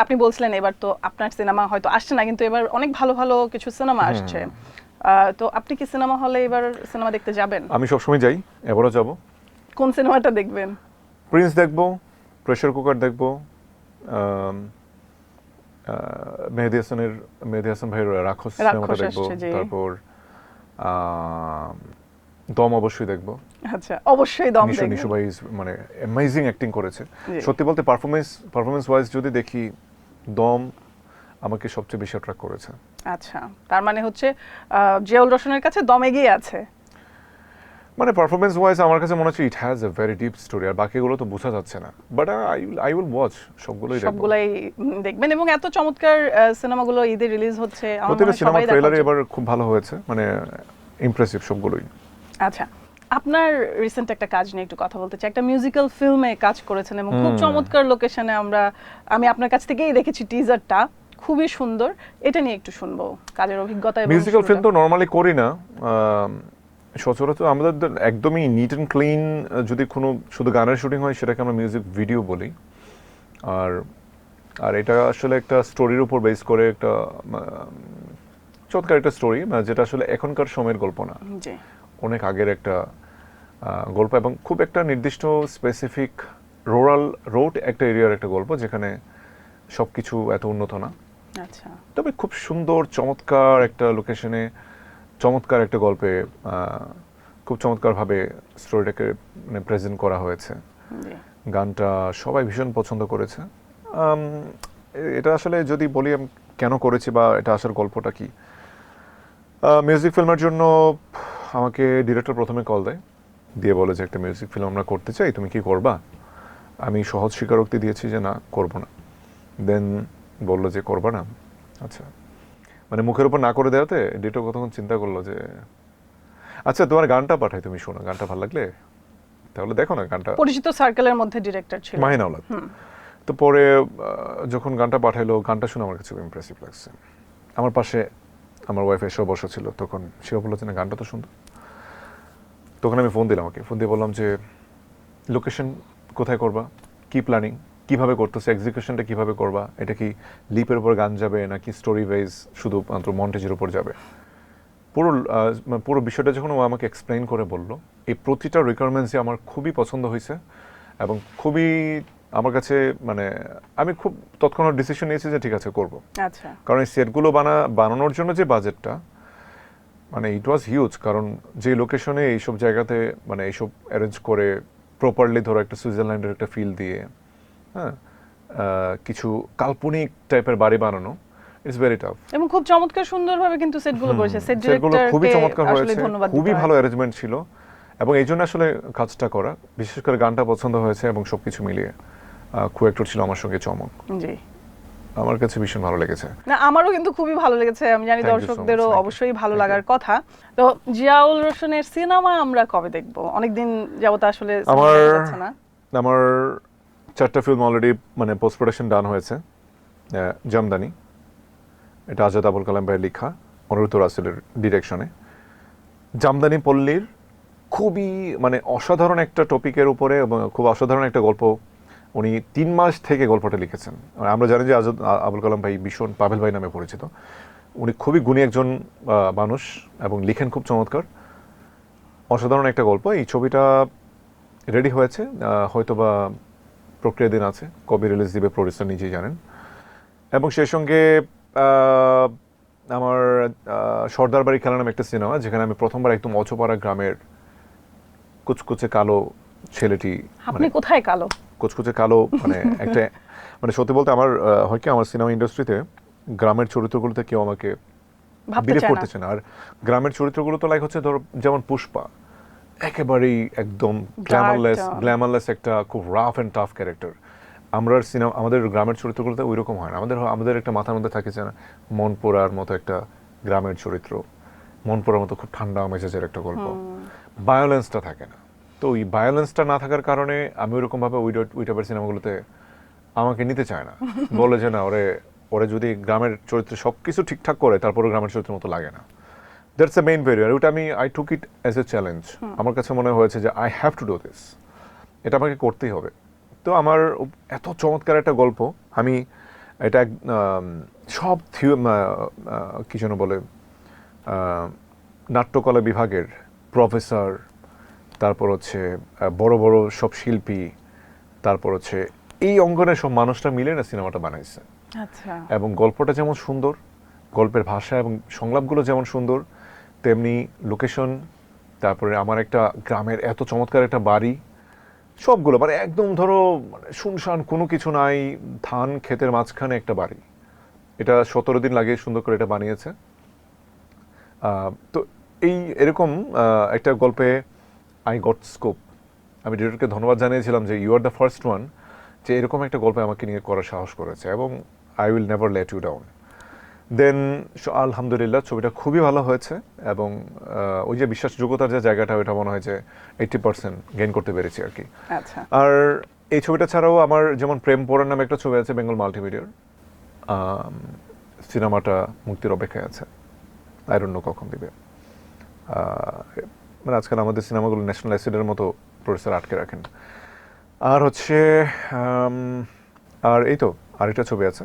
আপনি বলছিলেন এবার তো আপনার সিনেমা হয়তো আসছে না, কিন্তু এবার অনেক ভালো ভালো কিছু সিনেমা আসছে। তো আপনি কি সিনেমা হলে এবার সিনেমা দেখতে যাবেন? আমি সবসময় যাই, এবারও যাব। কোন সিনেমাটা দেখবেন? প্রিন্স দেখবো, প্রেসার কুকার দেখবো, মেহেদী হাসান ভাইয়ের রাক্ষস সিনেমাটা দেখবো, আসছে, জি। তারপর দম অবশ্যই দেখবো। আচ্ছা, অবশ্যই দম নিশু দেখবেন। ভাই মানে অ্যামেজিং অ্যাক্টিং করেছে জি। সত্যি বলতে। পারফরমেন্স ওয়াইজ যদি দেখি, দম আমাকে সবচেয়ে বেশি অ্যাট্রাক্ট করেছে। আচ্ছা, তার মানে হচ্ছে জিয়াউল রোশনের কাছে দম এগিয়ে আছে। মানে পারফরমেন্স ওয়াইজ আমার কাছে মনে হচ্ছে it has a very deep story, আর বাকিগুলো তো বোঝা যাচ্ছে না, বাট আই উইল ওয়াচ সবগুলোই দেখব। সবগুলাই দেখবেন, এবং এত চমৎকার সিনেমাগুলো ঈদে রিলিজ হচ্ছে, আমার মনে প্রতিটা হয় সিনেমার সবাই দেখা ট্রেলারে উচিত। এবার খুব ভালো হয়েছে, মানে ইমপ্রেসিভ সবগুলোই। আচ্ছা, আপনার রিসেন্ট একটা কাজ নিয়ে একটু কথা বলতে চাই। একটা মিউজিক্যাল ফিল্মে কাজ করেছেন এবং খুব চমৎকার লোকেশনে আমি আপনার কাছ থেকেই দেখেছি টিজারটা, খুবই সুন্দর। এটা নিয়ে একটু শুনবো কাজের অভিজ্ঞতা এবং মিউজিক্যাল ফিল্ম শুরুটা। তো নর্মালি করি না, সচরাচর আমাদের একদমই নিট অ্যান্ড ক্লিন। যদি কোনো শুধু গানের শুটিং হয় সেটাকে আমরা মিউজিক ভিডিও বলি। আর আর এটা আসলে একটা স্টোরির উপর বেস করে একটা চমৎকার একটা স্টোরি, যেটা আসলে এখনকার সময়ের গল্প না, জি। অনেক আগের একটা গল্প, এবং খুব একটা নির্দিষ্ট স্পেসিফিক রোড একটা এরিয়ার একটা গল্প, যেখানে সবকিছু এত উন্নত না, আচ্ছা, তবে খুব সুন্দর চমৎকার একটা লোকেশনে চমৎকার একটা গল্পে খুব চমৎকারভাবে স্টোরিটাকে মানে প্রেজেন্ট করা হয়েছে। জি। গানটা সবাই ভীষণ পছন্দ করেছে। এটা আসলে যদি বলি আমি কেন করেছি বা এটা আসার গল্পটা কি, মিউজিক ফিল্মের জন্য আমাকে ডিরেক্টর প্রথমে কল দেয়, দিয়ে বলে যে একটা মিউজিক ফিল্ম আমরা করতে চাই, তুমি কি করবা? আমি সহজ স্বীকারোক্তি দিয়েছি যে না, করবো না। দেন বললো যে করবা না, আচ্ছা। মানে মুখের উপর না করে দেওয়াতে ডিরেক্টর কতক্ষণ চিন্তা করলো যে আচ্ছা তোমার গানটা পাঠাই, তুমি শোনো, গানটা ভালো লাগলে তাহলে দেখো না গানটা। পরিচিত সার্কেলের মধ্যে ডিরেক্টর ছিল মাহিন আওলাদ। তো পরে যখন গানটা পাঠাইলো, গানটা শুনে আমার কাছে খুব ইমপ্রেসিভ লাগছে। আমার পাশে আমার ওয়াইফ এসেও বসা ছিল, তখন সেও বললো যে না, গানটা তো সুন্দর। তখন আমি ফোন দিলাম, ওকে ফোন দিয়ে বললাম যে লোকেশন কোথায় করবা, কি প্ল্যানিং, কিভাবে করতেছে, এক্সিকিউশনটা কিভাবে করবা, এটা কি লিপের উপর গান যাবে নাকি স্টোরি ওয়াইজ শুধু মাত্র মন্টেজের উপর যাবে, পুরো বিষয়টা যখন ও আমাকে এক্সপ্লেইন করে বললো, এই প্রতিটা রিকোয়ারমেন্টসই আমার খুবই পছন্দ হয়েছে এবং খুবই আমার কাছে মানে আমি খুব তৎক্ষণাৎ ডিসিশন নিয়েছি যে ঠিক আছে করব। আচ্ছা, কারণ এই সেটগুলো বানানোর জন্য যে বাজেটটা মানে ইট ওয়াজ হিউজ, কারণ যে লোকেশনে এইসব জায়গাতে মানে এইসব অ্যারেঞ্জ করে প্রপারলি ধরো একটা সুইজারল্যান্ডের একটা ফিল দিয়ে হ্যাঁ কিছু কাল্পনিক টাইপের বাড়ি বানানো, ইটস ভেরি টাফ। এবং খুব চমৎকার সুন্দরভাবে কিন্তু সেটগুলো করেছে। সেট সেটগুলো খুবই ডিরেক্টরকে চমৎকার আসলে হয়েছে, ধন্যবাদ খুবই দিতে হয়। ভালো অ্যারেঞ্জমেন্ট ছিল এবং এই জন্য আসলে কাজটা করা, বিশেষ করে গানটা পছন্দ হয়েছে এবং সবকিছু মিলিয়ে কোঅ্যাক্টর ছিল আমার সঙ্গে চমক, জি, আমার কাছে ভীষণ ভালো লেগেছে। না আমারও কিন্তু খুবই ভালো লেগেছে, আমি জানি Thank you so much, দর্শকদেরও thank you. অবশ্যই ভালো Thank you. লাগার কথা। তো জিয়াউল রোশনের সিনেমা আমরা কবে দেখব? অনেকদিন যাবত আসলে সিনেমা আমার দেখা যাচ্ছে না। আমার 4টা ফিল্ম অলরেডি মানে পোস্ট প্রোডাকশন ডান হয়েছে। জামদানি, এটা আজাদ আবুল কালাম ভাইয়ের লেখা, অনুরুদ্ধ রাসেলের ডিরেকশনে। জামদানি পল্লীর খুবই মানে অসাধারণ একটা টপিকের উপরে এবং খুব অসাধারণ একটা গল্প, উনি 3 মাস থেকে গল্পটা লিখেছেন। আমরা জানি যে আজাদ আবুল কালাম ভাই ভীষণ পাভেল ভাই নামে পরিচিত, উনি খুবই গুণী একজন মানুষ এবং লিখেন খুব চমৎকার, অসাধারণ একটা গল্প। এই ছবিটা রেডি হয়েছে, হয়তোবা প্রক্রিয়াধীন আছে, কবে রিলিজ দিবে প্রডিউসার নিজেই জানেন। এবং সেই সঙ্গে আমার সর্দার বাড়ি খেলা নামে একটা সিনেমা, যেখানে আমি প্রথমবার একদম অচপাড়া গ্রামের কুচকুচে কালো ছেলেটি, আপনি কোথায় কালো? কুচকুচে কালো মানে একটা মানে সত্যি বলতে আমার হয় কি আমার সিনেমা ইন্ডাস্ট্রিতে গ্রামের চরিত্রগুলোতে কেউ আমাকে ভাবতে বিলিভ চায় না। করতেছে না। আর গ্রামের চরিত্রগুলো তো লাইক হচ্ছে ধরো যেমন পুষ্পা, একেবারেই একদম গ্ল্যামারলেস একটা খুব রাফ অ্যান্ড টাফ ক্যারেক্টার। আমরা সিনেমা আমাদের গ্রামের চরিত্রগুলোতে ওই রকম হয় না, আমাদের একটা মাথার মধ্যে থাকে যে না মন পোড়ার মতো একটা গ্রামের চরিত্র, মন পোড়ার মতো খুব ঠান্ডা মেজাজের একটা গল্প, ভায়োলেন্সটা থাকে না। তো ওই ভায়োলেন্সটা না থাকার কারণে আমি ওইরকমভাবে ওই টাইপের সিনেমাগুলোতে আমাকে নিতে চায় না, বলে যে না ওরে যদি গ্রামের চরিত্রে সব কিছু ঠিকঠাক করে তারপরে গ্রামের চরিত্রের মতো লাগে না। That's a main barrier. ওটা I took it as a challenge. আমার কাছে মনে হয়েছে যে I have to do this, এটা আমাকে করতেই হবে। তো আমার এত চমৎকার একটা গল্প, আমি এটা সব কি যেন বলে নাট্যকলা বিভাগের প্রফেসর, তারপর হচ্ছে বড় বড় সব শিল্পী, তারপর হচ্ছে এই অঙ্গনের সব মানুষরা মিলে না সিনেমাটা বানাইছে। আচ্ছা, এবং গল্পটা যেমন সুন্দর, গল্পের ভাষা এবং সংলাপগুলো যেমন সুন্দর, তেমনি লোকেশন, তারপরে আমার একটা গ্রামের এত চমৎকার একটা বাড়ি, সবগুলো মানে একদম ধরো মানে শুনশান, কোনো কিছু নাই, ধান ক্ষেতের মাঝখানে একটা বাড়ি। এটা 17 দিন লাগে সুন্দর করে এটা বানিয়েছে। তো এরকম একটা গল্পে আই গট স্কোপ। আমি ডিরেক্টরকে ধন্যবাদ জানিয়েছিলাম যে you are the first one যে এরকম একটা গল্পে আমাকে নিয়ে করার সাহস করেছে এবং I will never let you down. Then আলহামদুলিল্লাহ ছবিটা খুবই ভালো হয়েছে এবং ওই যে বিশ্বাসযোগ্যতার যে জায়গাটা, ওইটা মনে হয় যে 80% গেইন করতে পেরেছি আর কি। আচ্ছা, আর এই ছবিটা ছাড়াও আমার যেমন প্রেম পোড়ার নামে একটা ছবি আছে বেঙ্গল মাল্টিমিডিয়ার, সিনেমাটা মুক্তির অপেক্ষায় আছে, আই ডোন্ট নো কখন দিবে। মানে আজকাল আমাদের সিনেমাগুলো ন্যাশনাল অ্যাসিডের মতো প্রডিউসার আটকে রাখেন। আর হচ্ছে আর এই তো আরেকটা ছবি আছে,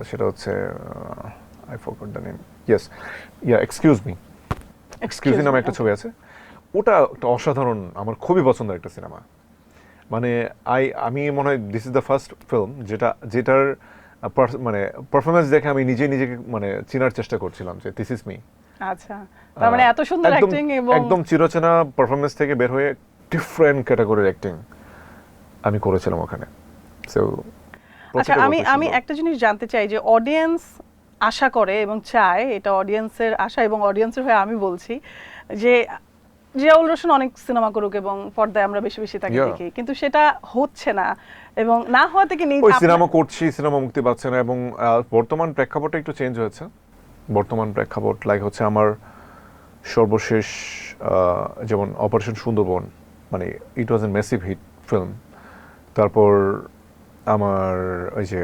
সেটা হচ্ছে I forgot the name, excuse me নামে একটা ছবি আছে। ওটা একটা অসাধারণ, আমার খুবই পছন্দের একটা সিনেমা। মানে আমি মনে হয় this is the first film যেটার মানে পারফরমেন্স দেখে আমি নিজেকে মানে চেনার চেষ্টা করছিলাম যে দিস ইজ মি। আচ্ছা, তার মানে এত সুন্দর অ্যাক্টিং এবং একদম চিরচেনা পারফরমেন্স থেকে বের হয়ে ডিফারেন্ট ক্যাটাগরির অ্যাক্টিং আমি করেছিলাম ওখানে। সো আচ্ছা, আমি একটা জিনিস জানতে চাই যে অডিয়েন্স আশা করে এবং চায়, এটা অডিয়েন্সের আশা এবং অডিয়েন্সের হয়ে আমি বলছি যে জিয়াউল রোশন অনেক সিনেমা করুক এবং পর্দায় আমরা বেশি বেশি তাকে দেখি, কিন্তু সেটা হচ্ছে না এবং না হওয়া থেকে ওই সিনেমা করছি, সিনেমা মুক্তি পাচ্ছে না। এবং বর্তমান প্রেক্ষাপটটা একটু চেঞ্জ হয়েছে। বর্তমান প্রেক্ষাপট লাইক হচ্ছে আমার সর্বশেষ যেমন অপারেশন সুন্দরবন, মানে ইট ওয়াজ এ ম্যাসিভ হিট ফিল্ম। তারপর আমার ওই যে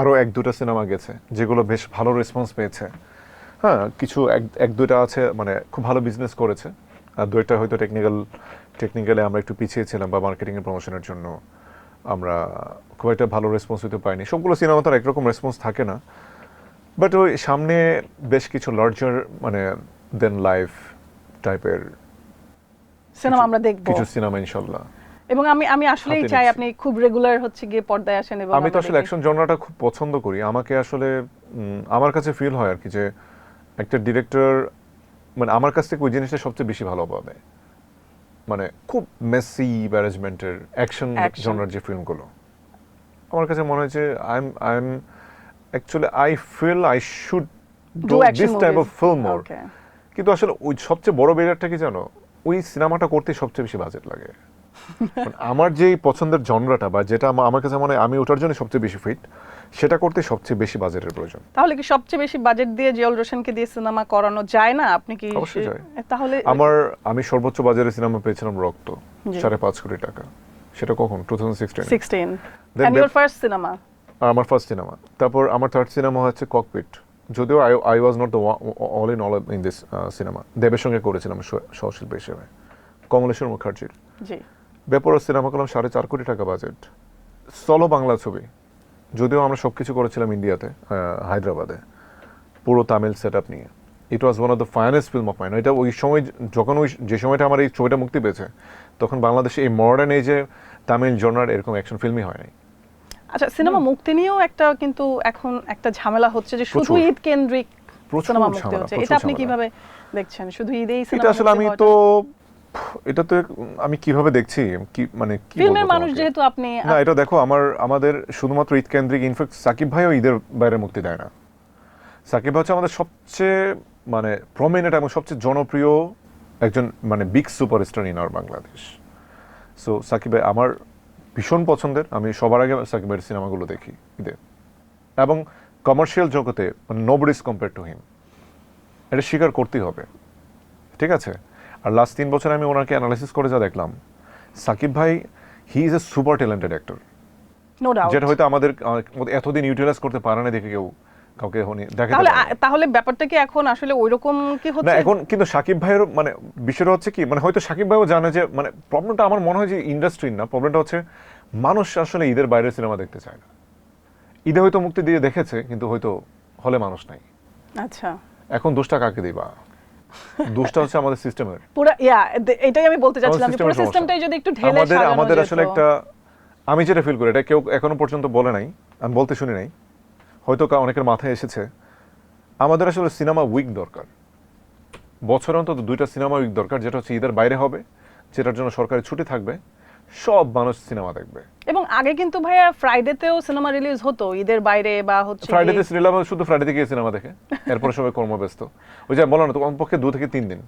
আরও 1-2টা সিনেমা গেছে যেগুলো বেশ ভালো রেসপন্স পেয়েছে। হ্যাঁ, কিছু এক দুইটা আছে মানে খুব ভালো বিজনেস করেছে। আর দুইটা হয়তো টেকনিক্যালি আমরা একটু পিছিয়ে ছিলাম বা মার্কেটিং এর প্রমোশনের জন্য আমরা খুব একটা ভালো রেসপন্স হতে পাইনি। সবগুলো সিনেমা তার একরকম রেসপন্স থাকে না, বাট ওই সামনে বেশ কিছু লার্জার মানে দেন লাইফ টাইপের সিনেমা আমরা দেখব, কিছু সিনেমা ইনশাল্লাহ। এবং আমি আসলেই হাতে চাই নিচ্ছি। আপনি খুব রেগুলার হচ্ছে গিয়ে পর্দায় আসেন এবং আমি তো আমরা আসলে দেখি। অ্যাকশন জনরাটা খুব পছন্দ করি। আমাকে আসলে আমার কাছে ফিল হয় আর কি যে একটা ডিরেক্টর মানে আমার কাছ থেকে ওই জিনিসটা সবচেয়ে বেশি ভালো পাবে, মানে খুব মেসি ম্যানেজমেন্টের অ্যাকশন Action. জনরার যে ফিল্মগুলো আমার কাছে মনে হয় যে I am actually I feel I should Do do action this type of movies. Film more. Okay. কিন্তু আসলে ওই সবচেয়ে বড় ব্যারিয়ারটা কি জানো, ওই সিনেমাটা করতে সবচেয়ে বেশি বাজেট লাগে। মানে আমার যেই পছন্দের জনরাটা বা যেটা আমার কাছে মনে হয় আমি ওটার জন্য সবচেয়ে বেশি ফিট, সেটা করতে সবচেয়ে বেশি বাজেটের প্রয়োজন। তাহলে কি সবচেয়ে বেশি বাজেট দিয়ে জিয়াউল রোশনকে দিয়ে সিনেমা করানো যায় না? আপনি কি অবশ্যই যায়। তাহলে আমি সর্বোচ্চ বাজারে সিনেমা পেয়েছিলাম রক্ত, জি। 5.5 কোটি টাকা। সেটা কখন? 2016 16 Then and your first cinema? আমার ফার্স্ট সিনেমা। তারপর আমার থার্ড সিনেমা হচ্ছে ককপিট, যদিও I was not the all in this cinema. দেবের সঙ্গে করেছিলাম সহশিল্পী হিসেবে, কমলেশ্বর মুখার্জির। জি। বেপরোয়া সিনেমা করলাম 4.5 কোটি টাকা বাজেট। সলো বাংলা ছবি, যদিও আমরা সবকিছু করেছিলাম ইন্ডিয়াতে, হায়দ্রাবাদে, পুরো তামিল সেট আপ নিয়ে। It was one of the finest film of mine. এটা ওই সময় যখন যে সময়টা আমার এই ছবিটা মুক্তি পেয়েছে, তখন বাংলাদেশে এই মডার্ন এজে তামিল জনার এরকম অ্যাকশন ফিল্মই হয় নাই। আচ্ছা, সিনেমা মুক্তি নিয়েও একটা কিন্তু এখন একটা ঝামেলা হচ্ছে যে শুধু প্রচুর। ঈদ কেন্দ্রিক প্রচুর সিনেমা মুক্তি ঝামেলা, হচ্ছে। প্রচুর এটা আপনি ঝামেলা। কিভাবে দেখছেন? শুধু ঈদেই এটা সিনেমা আসলে আমি তো এটা তো আমি কিভাবে দেখছি, কি মানে কি ফিল্মের বলবো মানুষ তোমাকে? যেহেতু আপনি না, এটা দেখো আমাদের শুধুমাত্র ঈদ কেন্দ্রিক, ইনফ্যাক্ট সাকিব ভাইও ঈদের বাইরে মুক্তি দেয় না। সাকিব ভাই হচ্ছে আমাদের সবচেয়ে মানে প্রমিনেন্ট এবং সবচেয়ে জনপ্রিয় একজন মানে big superstar in our Bangladesh. So Shakib ভাই আমার ভীষণ পছন্দের। আমি সবার আগে সাকিব ভাইয়ের সিনেমাগুলো দেখি ঈদে, এবং কমার্শিয়াল জগতে nobody is compare to him, এটা স্বীকার করতেই হবে, ঠিক আছে? আর লাস্ট 3 বছর আমি ওনাকে অ্যানালাইসিস করে যা দেখলাম, সাকিব ভাই he is a super talented actor, no doubt. যেটা হয়তো আমাদের এতদিন ইউটিলাইজ করতে পারে না দেখে কাউকে দেখাতে তাহলে পারে না। তাহলে ব্যাপারটা কি এখন আসলে ওইরকম কি না, হচ্ছে? এখন কিন্তু সাকিব ভাইয়ের মানে বিষয়টা হচ্ছে কি, মানে হয়তো সাকিব ভাইও জানে যে মানে প্রবলেমটা আমার মনে হয় যে ইন্ডাস্ট্রির না, প্রবলেমটা হচ্ছে মানুষ আসলে ঈদের বাইরের সিনেমা দেখতে চায় না। ঈদে হয়তো মুক্তি দিয়ে দেখেছে, কিন্তু হয়তো হলে মানুষ নাই। আচ্ছা, এখন দোষটা কাকে দিবা? দোষটা হচ্ছে আমাদের সিস্টেমের। পুরো এটাই আমি বলতে চাচ্ছিলাম যে পুরো সিস্টেমের সমস্যা। সিস্টেমটাই যদি একটু ঢেলে সাজানো আমাদের যেত। আসলে একটা, আমি যেটা ফিল করি, এটা কেউ এখনো পর্যন্ত বলে নাই, আমি বলতে শুনি নাই, হয়তো অনেকের মাথায় এসেছে, আমাদের আসলে সিনেমা উইক দরকার। বছরে অন্তত 2টা সিনেমা উইক দরকার, যেটা হচ্ছে ঈদের বাইরে হবে, যেটার জন্য সরকারি ছুটি থাকবে, সব মানুষ সিনেমা দেখবে। এবং আগে কিন্তু ভাইয়া ফ্রাইডেতেও সিনেমা রিলিজ হতো ঈদের বাইরে, বা হচ্ছে ফ্রাইডেতে সিনেমা শুধু ফ্রাইডেতে গিয়ে সিনেমা দেখে, এরপরে সবাই কর্মব্যস্ত। ওই যে বলো না, তো কমপক্ষে 2 থেকে 3 দিন,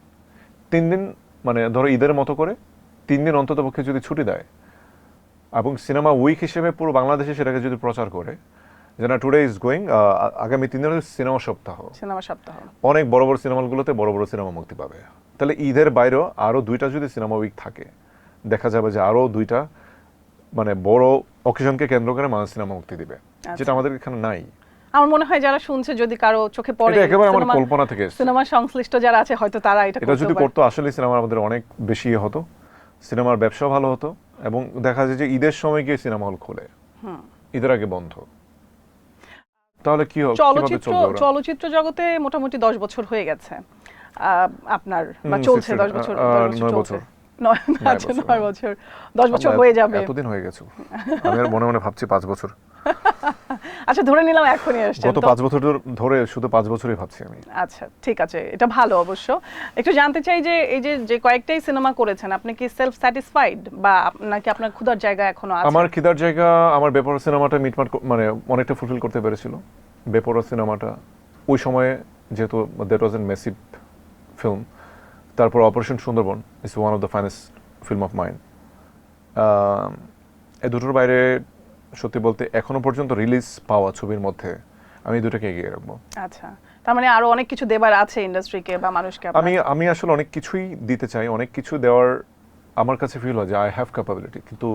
3 দিন মানে ধরো ঈদের মতো করে 3 দিন অন্তত পক্ষে যদি ছুটি দেয়, এবং সিনেমা উইক হিসেবে পুরো বাংলাদেশে সেটাকে যদি প্রচার করে, যে না টুডে ইজ গোয়িং, আগামী 3 দিনের সিনেমা সপ্তাহ, সিনেমা সপ্তাহ, অনেক বড় বড় সিনেমা হলগুলোতে বড় বড় সিনেমা মুক্তি পাবে। তাহলে ঈদের বাইরেও আরো 2টা যদি সিনেমা উইক থাকে, দেখা যাবে যে আরো 2টা মানে বড় অকেশনকে কেন্দ্র করে মানুষ সিনেমা মুক্তি দিবে, যেটা আমাদের এখানে নাই। আমার মনে হয় যারা শুনছে যদি কারো চোখে পড়ে, এটা একেবারে আমার কল্পনা থেকে এসেছে। সিনেমা সংশ্লিষ্ট যারা আছে হয়তো তারা এটা যদি করতো, আসলে সিনেমা আমাদের অনেক বেশি হতো, সিনেমার ব্যবসা ভালো হতো, এবং দেখা যায় যে ঈদের সময় গিয়ে সিনেমা হল খোলে, ঈদের আগে বন্ধ। তাহলে কি হবে? চলচ্চিত্র জগতে মোটামুটি 10 বছর হয়ে গেছে আপনার, বা চলছে 10 বছর, 9 বছর, 9 বছর, 10 বছর হয়ে যাবে। এতদিন হয়ে গেছে, আমি আর মনে মনে ভাবছি 5 বছর। আচ্ছা, ধরে নিলাম এখনই আসছেন গত 5 বছর ধরে শুধু 5 বছরই ভাবছি আমি। আচ্ছা, ঠিক আছে, এটা ভালো অবশ্য। একটু জানতে চাই যে এই যে কয়েকটাই সিনেমা করেছেন, আপনি কি সেলফ স্যাটিসফাইড, বা নাকি আপনার ক্ষুধার জায়গা এখনো আছে? আমার খিদার জায়গা, আমার বেপরোয়া সিনেমাটা মিটমাট মানে অনেকটা ফুলফিল করতে পেরেছিল। বেপরোয়া সিনেমাটা ওই সময়ে যেহেতু that was an massive film, তারপর operation Sundarban is one of the finest film of mind. এই দুটোর বাইরে সত্যি বলতে এখনো পর্যন্ত রিলিজ পাওয়া ছবির মধ্যে আমি দুটোকে এগিয়ে রাখবো। আচ্ছা, তার মানে আরো অনেক কিছু দেবার আছে ইন্ডাস্ট্রিকে বা মানুষকে। আমি আসলে অনেক কিছুই দিতে চাই, অনেক কিছু দেওয়ার আমার কাছে ফিল হয় যে আই হ্যাভ ক্যাপাবিলিটি, কিন্তু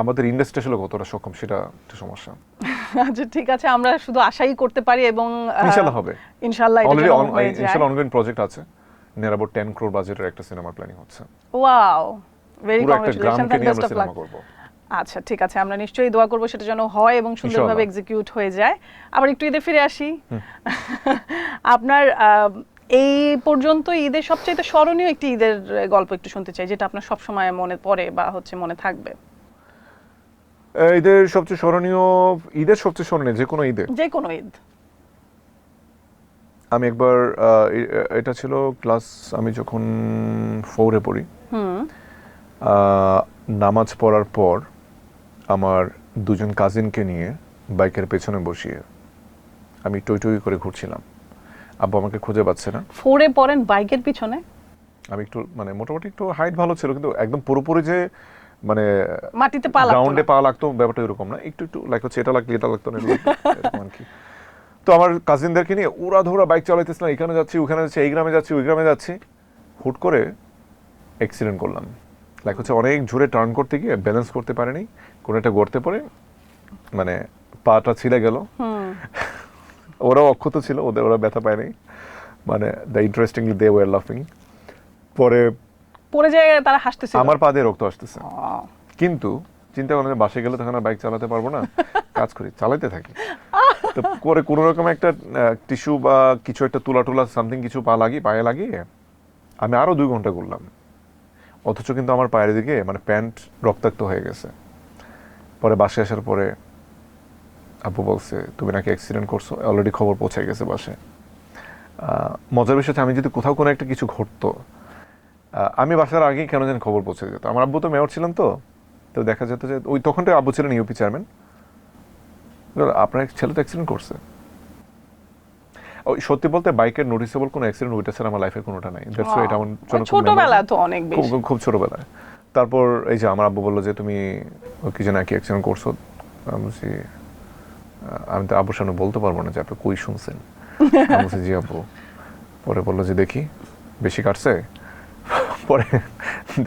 আমাদের ইন্ডাস্ট্রি আসলে কতটা সক্ষম সেটা একটা সমস্যা। আচ্ছা, ঠিক আছে, আমরা শুধু আশাই করতে পারি, এবং ইনশাআল্লাহ হবে, ইনশাআল্লাহ অলরেডি ইনশাআল্লাহ অনগোইং প্রজেক্ট আছে, নিয়ার অ্যাবাউট 10 crore বাজেটের একটা সিনেমা প্ল্যানিং হচ্ছে। ওয়াও, ভেরি পুরো একটা কংগ্রেচুলেশনস গ্রামকে এন্ড নিয়ে বেস্ট আমরা অফ লাক। সিনেমা করব। আচ্ছা ঠিক আছে, আমরা নিশ্চয়ই দোয়া করব সেটা যেন হয় এবং সুন্দরভাবে ইনশাআল্লাহ। এক্সিকিউট হয়ে যায়। আবার একটু ঈদে ফিরে আসি। আপনার এই পর্যন্ত ঈদের সবচেয়ে স্মরণীয় একটি ঈদের গল্প একটু শুনতে চাই, যেটা আপনার সবসময় মনে পড়ে বা মনে থাকবে। ঈদের সবচেয়ে স্মরণীয় যে কোনো ঈদে যে কোনো ঈদ। আমি একবার এটা ছিল আমি যখন 4-এ পড়ি, নামাজ পড়ার পর আমার দুজন কাজিনকে নিয়ে বাইকের পেছনে বসিয়ে আমি টই টই করে ঘুরছিলাম। আব্বু আমাকে খুঁজে পাচ্ছে না। 4-এ পড়েন, বাইকের পিছনে? আমি একটু মানে মোটামুটি একটু হাইট ভালো ছিল, কিন্তু একদম পুরোপুরি যে মানে মাটিতে পা লাগতো না। গ্রাউন্ডে পা লাগতো ব্যাপারটা এরকম না, একটু একটু লাইক হচ্ছে এটা লাগতো না এরকম আর কি। তো আমার কাজিনদেরকে নিয়ে ওরা ধরা বাইক চালাইতেছিলাম, এখানে যাচ্ছি ওখানে যাচ্ছি, এই গ্রামে যাচ্ছি ওই গ্রামে যাচ্ছি, হুট করে অ্যাক্সিডেন্ট করলাম। লাইক হচ্ছে অনেক জোরে টার্ন করতে গিয়ে ব্যালেন্স করতে পারিনি, কোনো একটা গর্তে পড়ে মানে পাটা ছিলে গেল। ওরাও অক্ষত ছিল, ওরা ব্যথা পায়নি, মানে দ্য ইন্টারেস্টিংলি দে ওয়ার লাফিং। পরে যায় তারা হাসতেছিল, আমার পা দিয়ে রক্ত আসতেছে, কিন্তু চিন্তা করলাম যে বাসে গেলে তখন আর বাইক চালাতে পারবো না, কাজ করি চালাতে থাকি। তো করে কোনো রকম একটা টিস্যু বা কিছু একটা তুলা সামথিং কিছু পায়ে লাগিয়ে আমি আরো 2 ঘন্টা ঘুরলাম, অথচ কিন্তু আমার পায়ের দিকে মানে প্যান্ট রক্তাক্ত হয়ে গেছে। পরে বাসে আসার পরে আব্বু বলছে তুমি নাকি অ্যাক্সিডেন্ট করছো, অলরেডি খবর পৌঁছে গেছে বাসে। মজার বিষয় হচ্ছে আমি যদি কোথাও কোনো একটা কিছু ঘটতো, আমি বাসার আগেই কেন যেন খবর পৌঁছে যেত। আমার আব্বু তো মেয়র ছিলেন, তো দেখা যেত যে ওই তখন তো আব্বু ছিলেন ইউপি চেয়ারম্যান, আপনার ছেলে তো অ্যাক্সিডেন্ট করছে। ওই সত্যি বলতে বাইকের নোটিসেবল কোনো অ্যাক্সিডেন্ট ওইটা ছাড়া আমার লাইফে কোনোটা নাই। দ্যাটস ওয়াই এটা আমার জন্য ছোটবেলা তো অনেক বেশি, খুব ছোটবেলায়। তারপর এই যে আমার আব্বু বললো যে তুমি কি যেন একই অ্যাক্সিডেন্ট করছো। আমি তো আব্বুর সামনে বলতে পারবো না যে আপনি কই শুনছেন। আমি বলছি জি আব্বু। পরে বললো যে দেখি বেশি কাটছে, পরে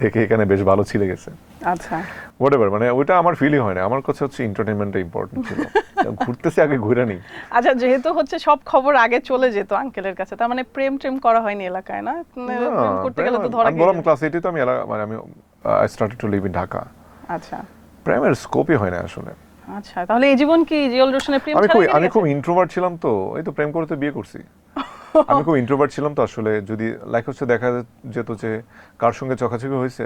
দেখে এখানে বেশ ভালো ছিলে গেছে। আচ্ছা হোয়াটএভার, মানে ওইটা আমার ফিলই হয় না, আমার কাছে হচ্ছে এন্টারটেইনমেন্টটা ইম্পর্টেন্ট ছিল। ঘুরতেছি আগে ঘুরে নি। আচ্ছা, যেহেতু সব খবর আগে চলে যেত আঙ্কেলের কাছে, তার মানে প্রেম করা হয়নি এলাকায়, না? প্রেম করতে গেলে তো ধরা আমি বললাম ক্লাস 8 তো আমি মানে আমি I started to live in Dhaka. আচ্ছা, প্রেমের স্কোপই হয় না আসলে। আচ্ছা, তাহলে এই জীবন কি জিওল রোশনের প্রেম ছাড়া? আমি খুব ইন্ট্রোভার্ট ছিলাম, তো এই তো প্রেম করে তো বিয়ে করছি। আমি খুব ইন্ট্রোভার্ট ছিলাম, তো আসলে যদি লাইক হচ্ছে দেখা যেত যে কার সঙ্গে চকাচকি হয়েছে,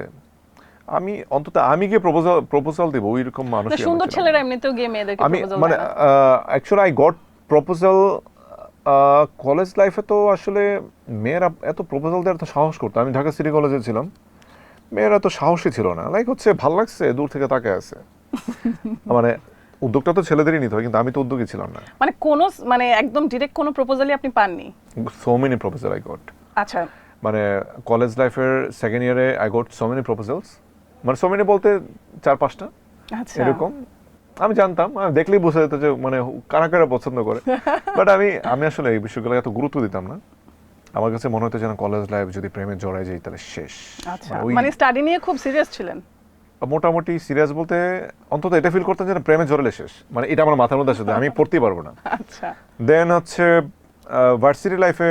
আমি অন্তত আমি গিয়ে প্রপোজাল দেব ওই রকম মানুষ। সুন্দর ছেলেরা এমনিতেও গিয়ে মেয়েদেরকে প্রপোজাল দেয় না। মানে actually I got proposal college লাইফে। তো আসলে মেয়েরা এত প্রপোজাল দেওয়ার তো সাহস করতো। আমি ঢাকা সিটি কলেজে ছিলাম, মেয়েরা তো সাহসী ছিল না। লাইক হচ্ছে ভাল লাগছে দূর থেকে তাকে আছে, মানে উদ্যোগটা তো ছেলেদেরই নিতে হয়, কিন্তু আমি তো উদ্যোগী ছিলাম না। মানে একদম ডিরেক্ট কোনো প্রপোজালই আপনি পাননি? So many proposal I got. আচ্ছা, মানে কলেজ লাইফের সেকেন্ড ইয়ারে I got so many proposals, মানে সো মেনি বলতে 4-5টা আচ্ছা, এরকম। আমি জানতাম, আমি দেখলেই বোঝা যেত যে মানে কারা কারা পছন্দ করে। বাট আমি আসলে এই বিষয়গুলো এত গুরুত্ব দিতাম না। আমার কাছে মনে হতো যেন কলেজ লাইফ যদি প্রেমে জড়ায় যাই তাহলে শেষ। আচ্ছা, মানে স্টাডি নিয়ে খুব সিরিয়াস ছিলেন? মোটামুটি সিরিয়াস বলতে অন্তত এটা ফিল করতাম যেন প্রেমে জড়ালে শেষ, মানে এটা আমার মাথার মধ্যে আসলে আমি পড়তেই পারবো না। আচ্ছা, দেন হচ্ছে ভার্সিটি লাইফে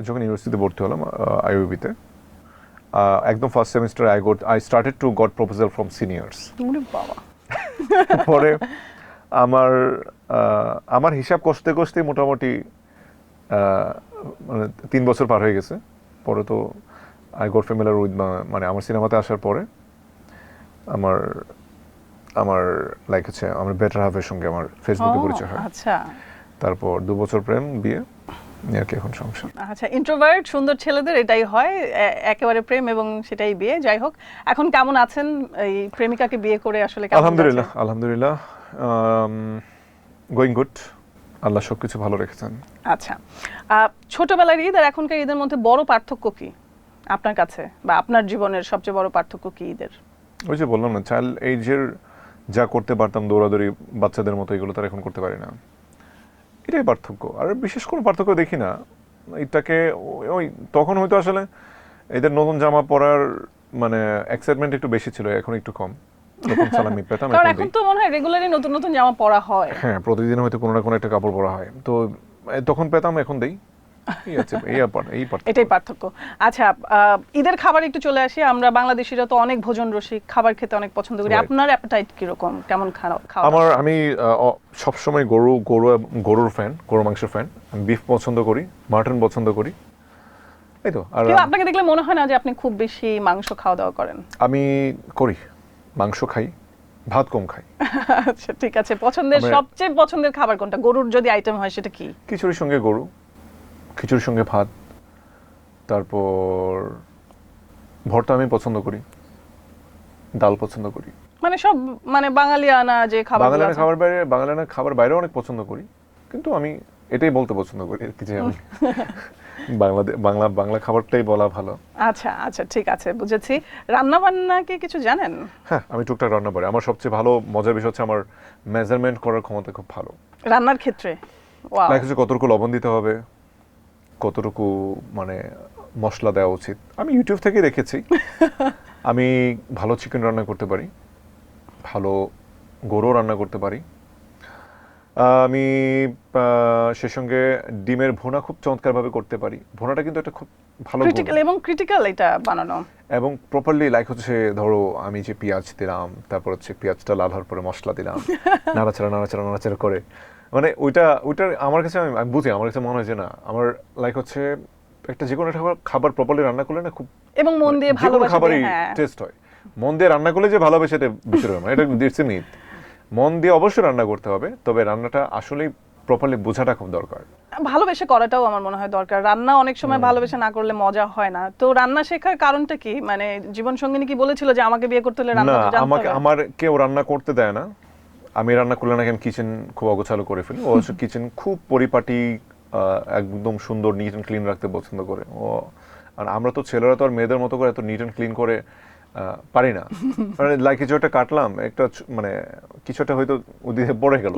যখন ইউনিভার্সিটিতে ভর্তি হলাম আইইউবিতে, একদম first semester I started to goat proposal from seniors. বাবা। পরে আমার হিসাব কষতে কষতে মোটামুটি মানে 3 বছর পার হয়ে গেছে। পরে তো আই গট ফ্যামিলিয়ার উইথ, মানে আমার সিনেমাতে আসার পরে আমার লাইক হচ্ছে আমার বেটার হাফের সঙ্গে আমার ফেসবুকে পরিচয় হয়। আচ্ছা, তারপর 2 বছর প্রেম, বিয়ে, আর কি এখন সংসার। আচ্ছা, ইন্ট্রোভার্ট সুন্দর ছেলেদের এটাই হয়, একেবারে প্রেম এবং সেটাই বিয়ে। যাই হোক, এখন কেমন আছেন এই প্রেমিকাকে বিয়ে করে? আসলে আলহামদুলিল্লাহ গোয়িং গুড, আল্লাহ সবকিছু ভালো রেখেছেন। আচ্ছা, ছোটবেলার ঈদ আর এখনকার ঈদের মধ্যে বড় পার্থক্য কি আপনার কাছে, বা আপনার জীবনের সবচেয়ে বড় পার্থক্য কি ঈদের? ওই যে বললাম না, চাইল্ড এইজের যা করতে পারতাম দৌড়াদৌড়ি বাচ্চাদের মতো, এগুলো তার এখন করতে পারি না, এটাই পার্থক্য। আর বিশেষ কোনো পার্থক্য দেখি না। এটাকে ওই তখন হয়তো আসলে এদের নতুন জামা পরার মানে এক্সাইটমেন্ট একটু বেশি ছিল, এখন একটু কম। তখন সালামি পেতাম, এখন তো মনে হয় রেগুলারলি নতুন নতুন জামা পরা হয়। হ্যাঁ, প্রতিদিন হয়তো কোনো না কোনো একটা কাপড় পরা হয়, তো তখন পেতাম, এখন দেই। এই আছে এই পার্থক্য। এটাই পার্থক্য। আচ্ছা, ঈদের খাবার একটু চলে আসি। আমরা বাংলাদেশিরা তো অনেক ভোজন রসিক, খাবার খেতে অনেক পছন্দ করি। Right. আপনার অ্যাপেটাইট কিরকম, কেমন খাওয়া? আমি সবসময় গরুর ফ্যান, গরুর মাংসের ফ্যান। আমি বিফ পছন্দ করি, মাটন পছন্দ করি, এই তো। আর কিন্তু আপনাকে দেখলে মনে হয় না যে আপনি খুব বেশি মাংস খাওয়া দাওয়া করেন? আমি করি, মাংস খাই, ভাত কম খাই। আচ্ছা, ঠিক আছে। সবচেয়ে পছন্দের খাবার কোনটা? গরুর যদি আইটেম হয় সেটা কি? খিচুড়ির সঙ্গে গরু, খিচুড়ির সঙ্গে ভাত, তারপর ভর্তা আমি পছন্দ করি, ডাল পছন্দ করি। মানে সব, মানে বাঙালিয়ানা যে খাবার, বাঙালিয়ানা খাবার বাইরেও অনেক পছন্দ করি, কিন্তু আমি এটাই বলতে পছন্দ করি আর কি, যে আমি বাংলা খাবারটাই বলা ভালো। আচ্ছা আচ্ছা, ঠিক আছে, বুঝেছি। রান্না বান্না কি কিছু জানেন? হ্যাঁ, আমি টুকটাক রান্না পারি। আমার সবচেয়ে ভালো মজার বিষয় হচ্ছে আমার মেজারমেন্ট করার ক্ষমতা খুব ভালো রান্নার ক্ষেত্রে। ওয়াও। লাইক হচ্ছে কতটুকু লবণ দিতে হবে, কতটুকু মানে মশলা দেওয়া উচিত, আমি ইউটিউব থেকে দেখেছি। আমি ভালো চিকেন রান্না করতে পারি, ভালো গরু রান্না করতে পারি। আমি সে সঙ্গে ডিমের ভুনা খুব চমৎকারভাবে করতে পারি। ভুনাটা কিন্তু একটা খুব ভালো ক্রিটিক্যাল এটা বানানো, এবং প্রপারলি লাইক হচ্ছে ধরো আমি যে পেঁয়াজ দিলাম, তারপর হচ্ছে পেঁয়াজটা লাল হওয়ার পরে মশলা দিলাম, নাড়াচাড়া করে, মানে ওইটার আমার কাছে আমি বুঝি, আমার কাছে মনে হয় যে না, আমার লাইক হচ্ছে একটা যে কোনো খাবার প্রপারলি রান্না করলে না, খুব এবং মন দিয়ে ভালোবাসা খাবারই হ্যাঁ টেস্ট হয়। মন দিয়ে রান্না করলে যে ভালোবাসে এটা বিষয় না, এটা দিচ্ছে মিথ। মন দিয়ে অবশ্যই রান্না করতে হবে, তবে রান্নাটা আসলেই প্রপারলি বোঝাটা খুব দরকার। ভালোবেসে করাটাও আমার মনে হয় দরকার। রান্না অনেক সময় ভালোবেসে না করলে মজা হয় না। তো রান্না শেখার কারণটা কি? মানে জীবন সঙ্গিনী কি বলেছিল যে আমাকে বিয়ে করতে হলে রান্না জানতে হবে? না, আমার কেউ রান্না করতে দেয় না। আমি রান্না করলে নাকি আমি কিচেন খুব অগোছালো করে ফেলি। ও কিচেন খুব পরিপাটি, একদম সুন্দর নিট অ্যান্ড ক্লিন রাখতে পছন্দ করে ও। আর আমরা তো ছেলেরা তো আর মেয়েদের মতো করে এত নিট অ্যান্ড ক্লিন করে পারি না। মানে লাইক কিছু একটা কাটলাম, একটা মানে কিছু একটা হয়তো ওদিকে পড়ে গেল,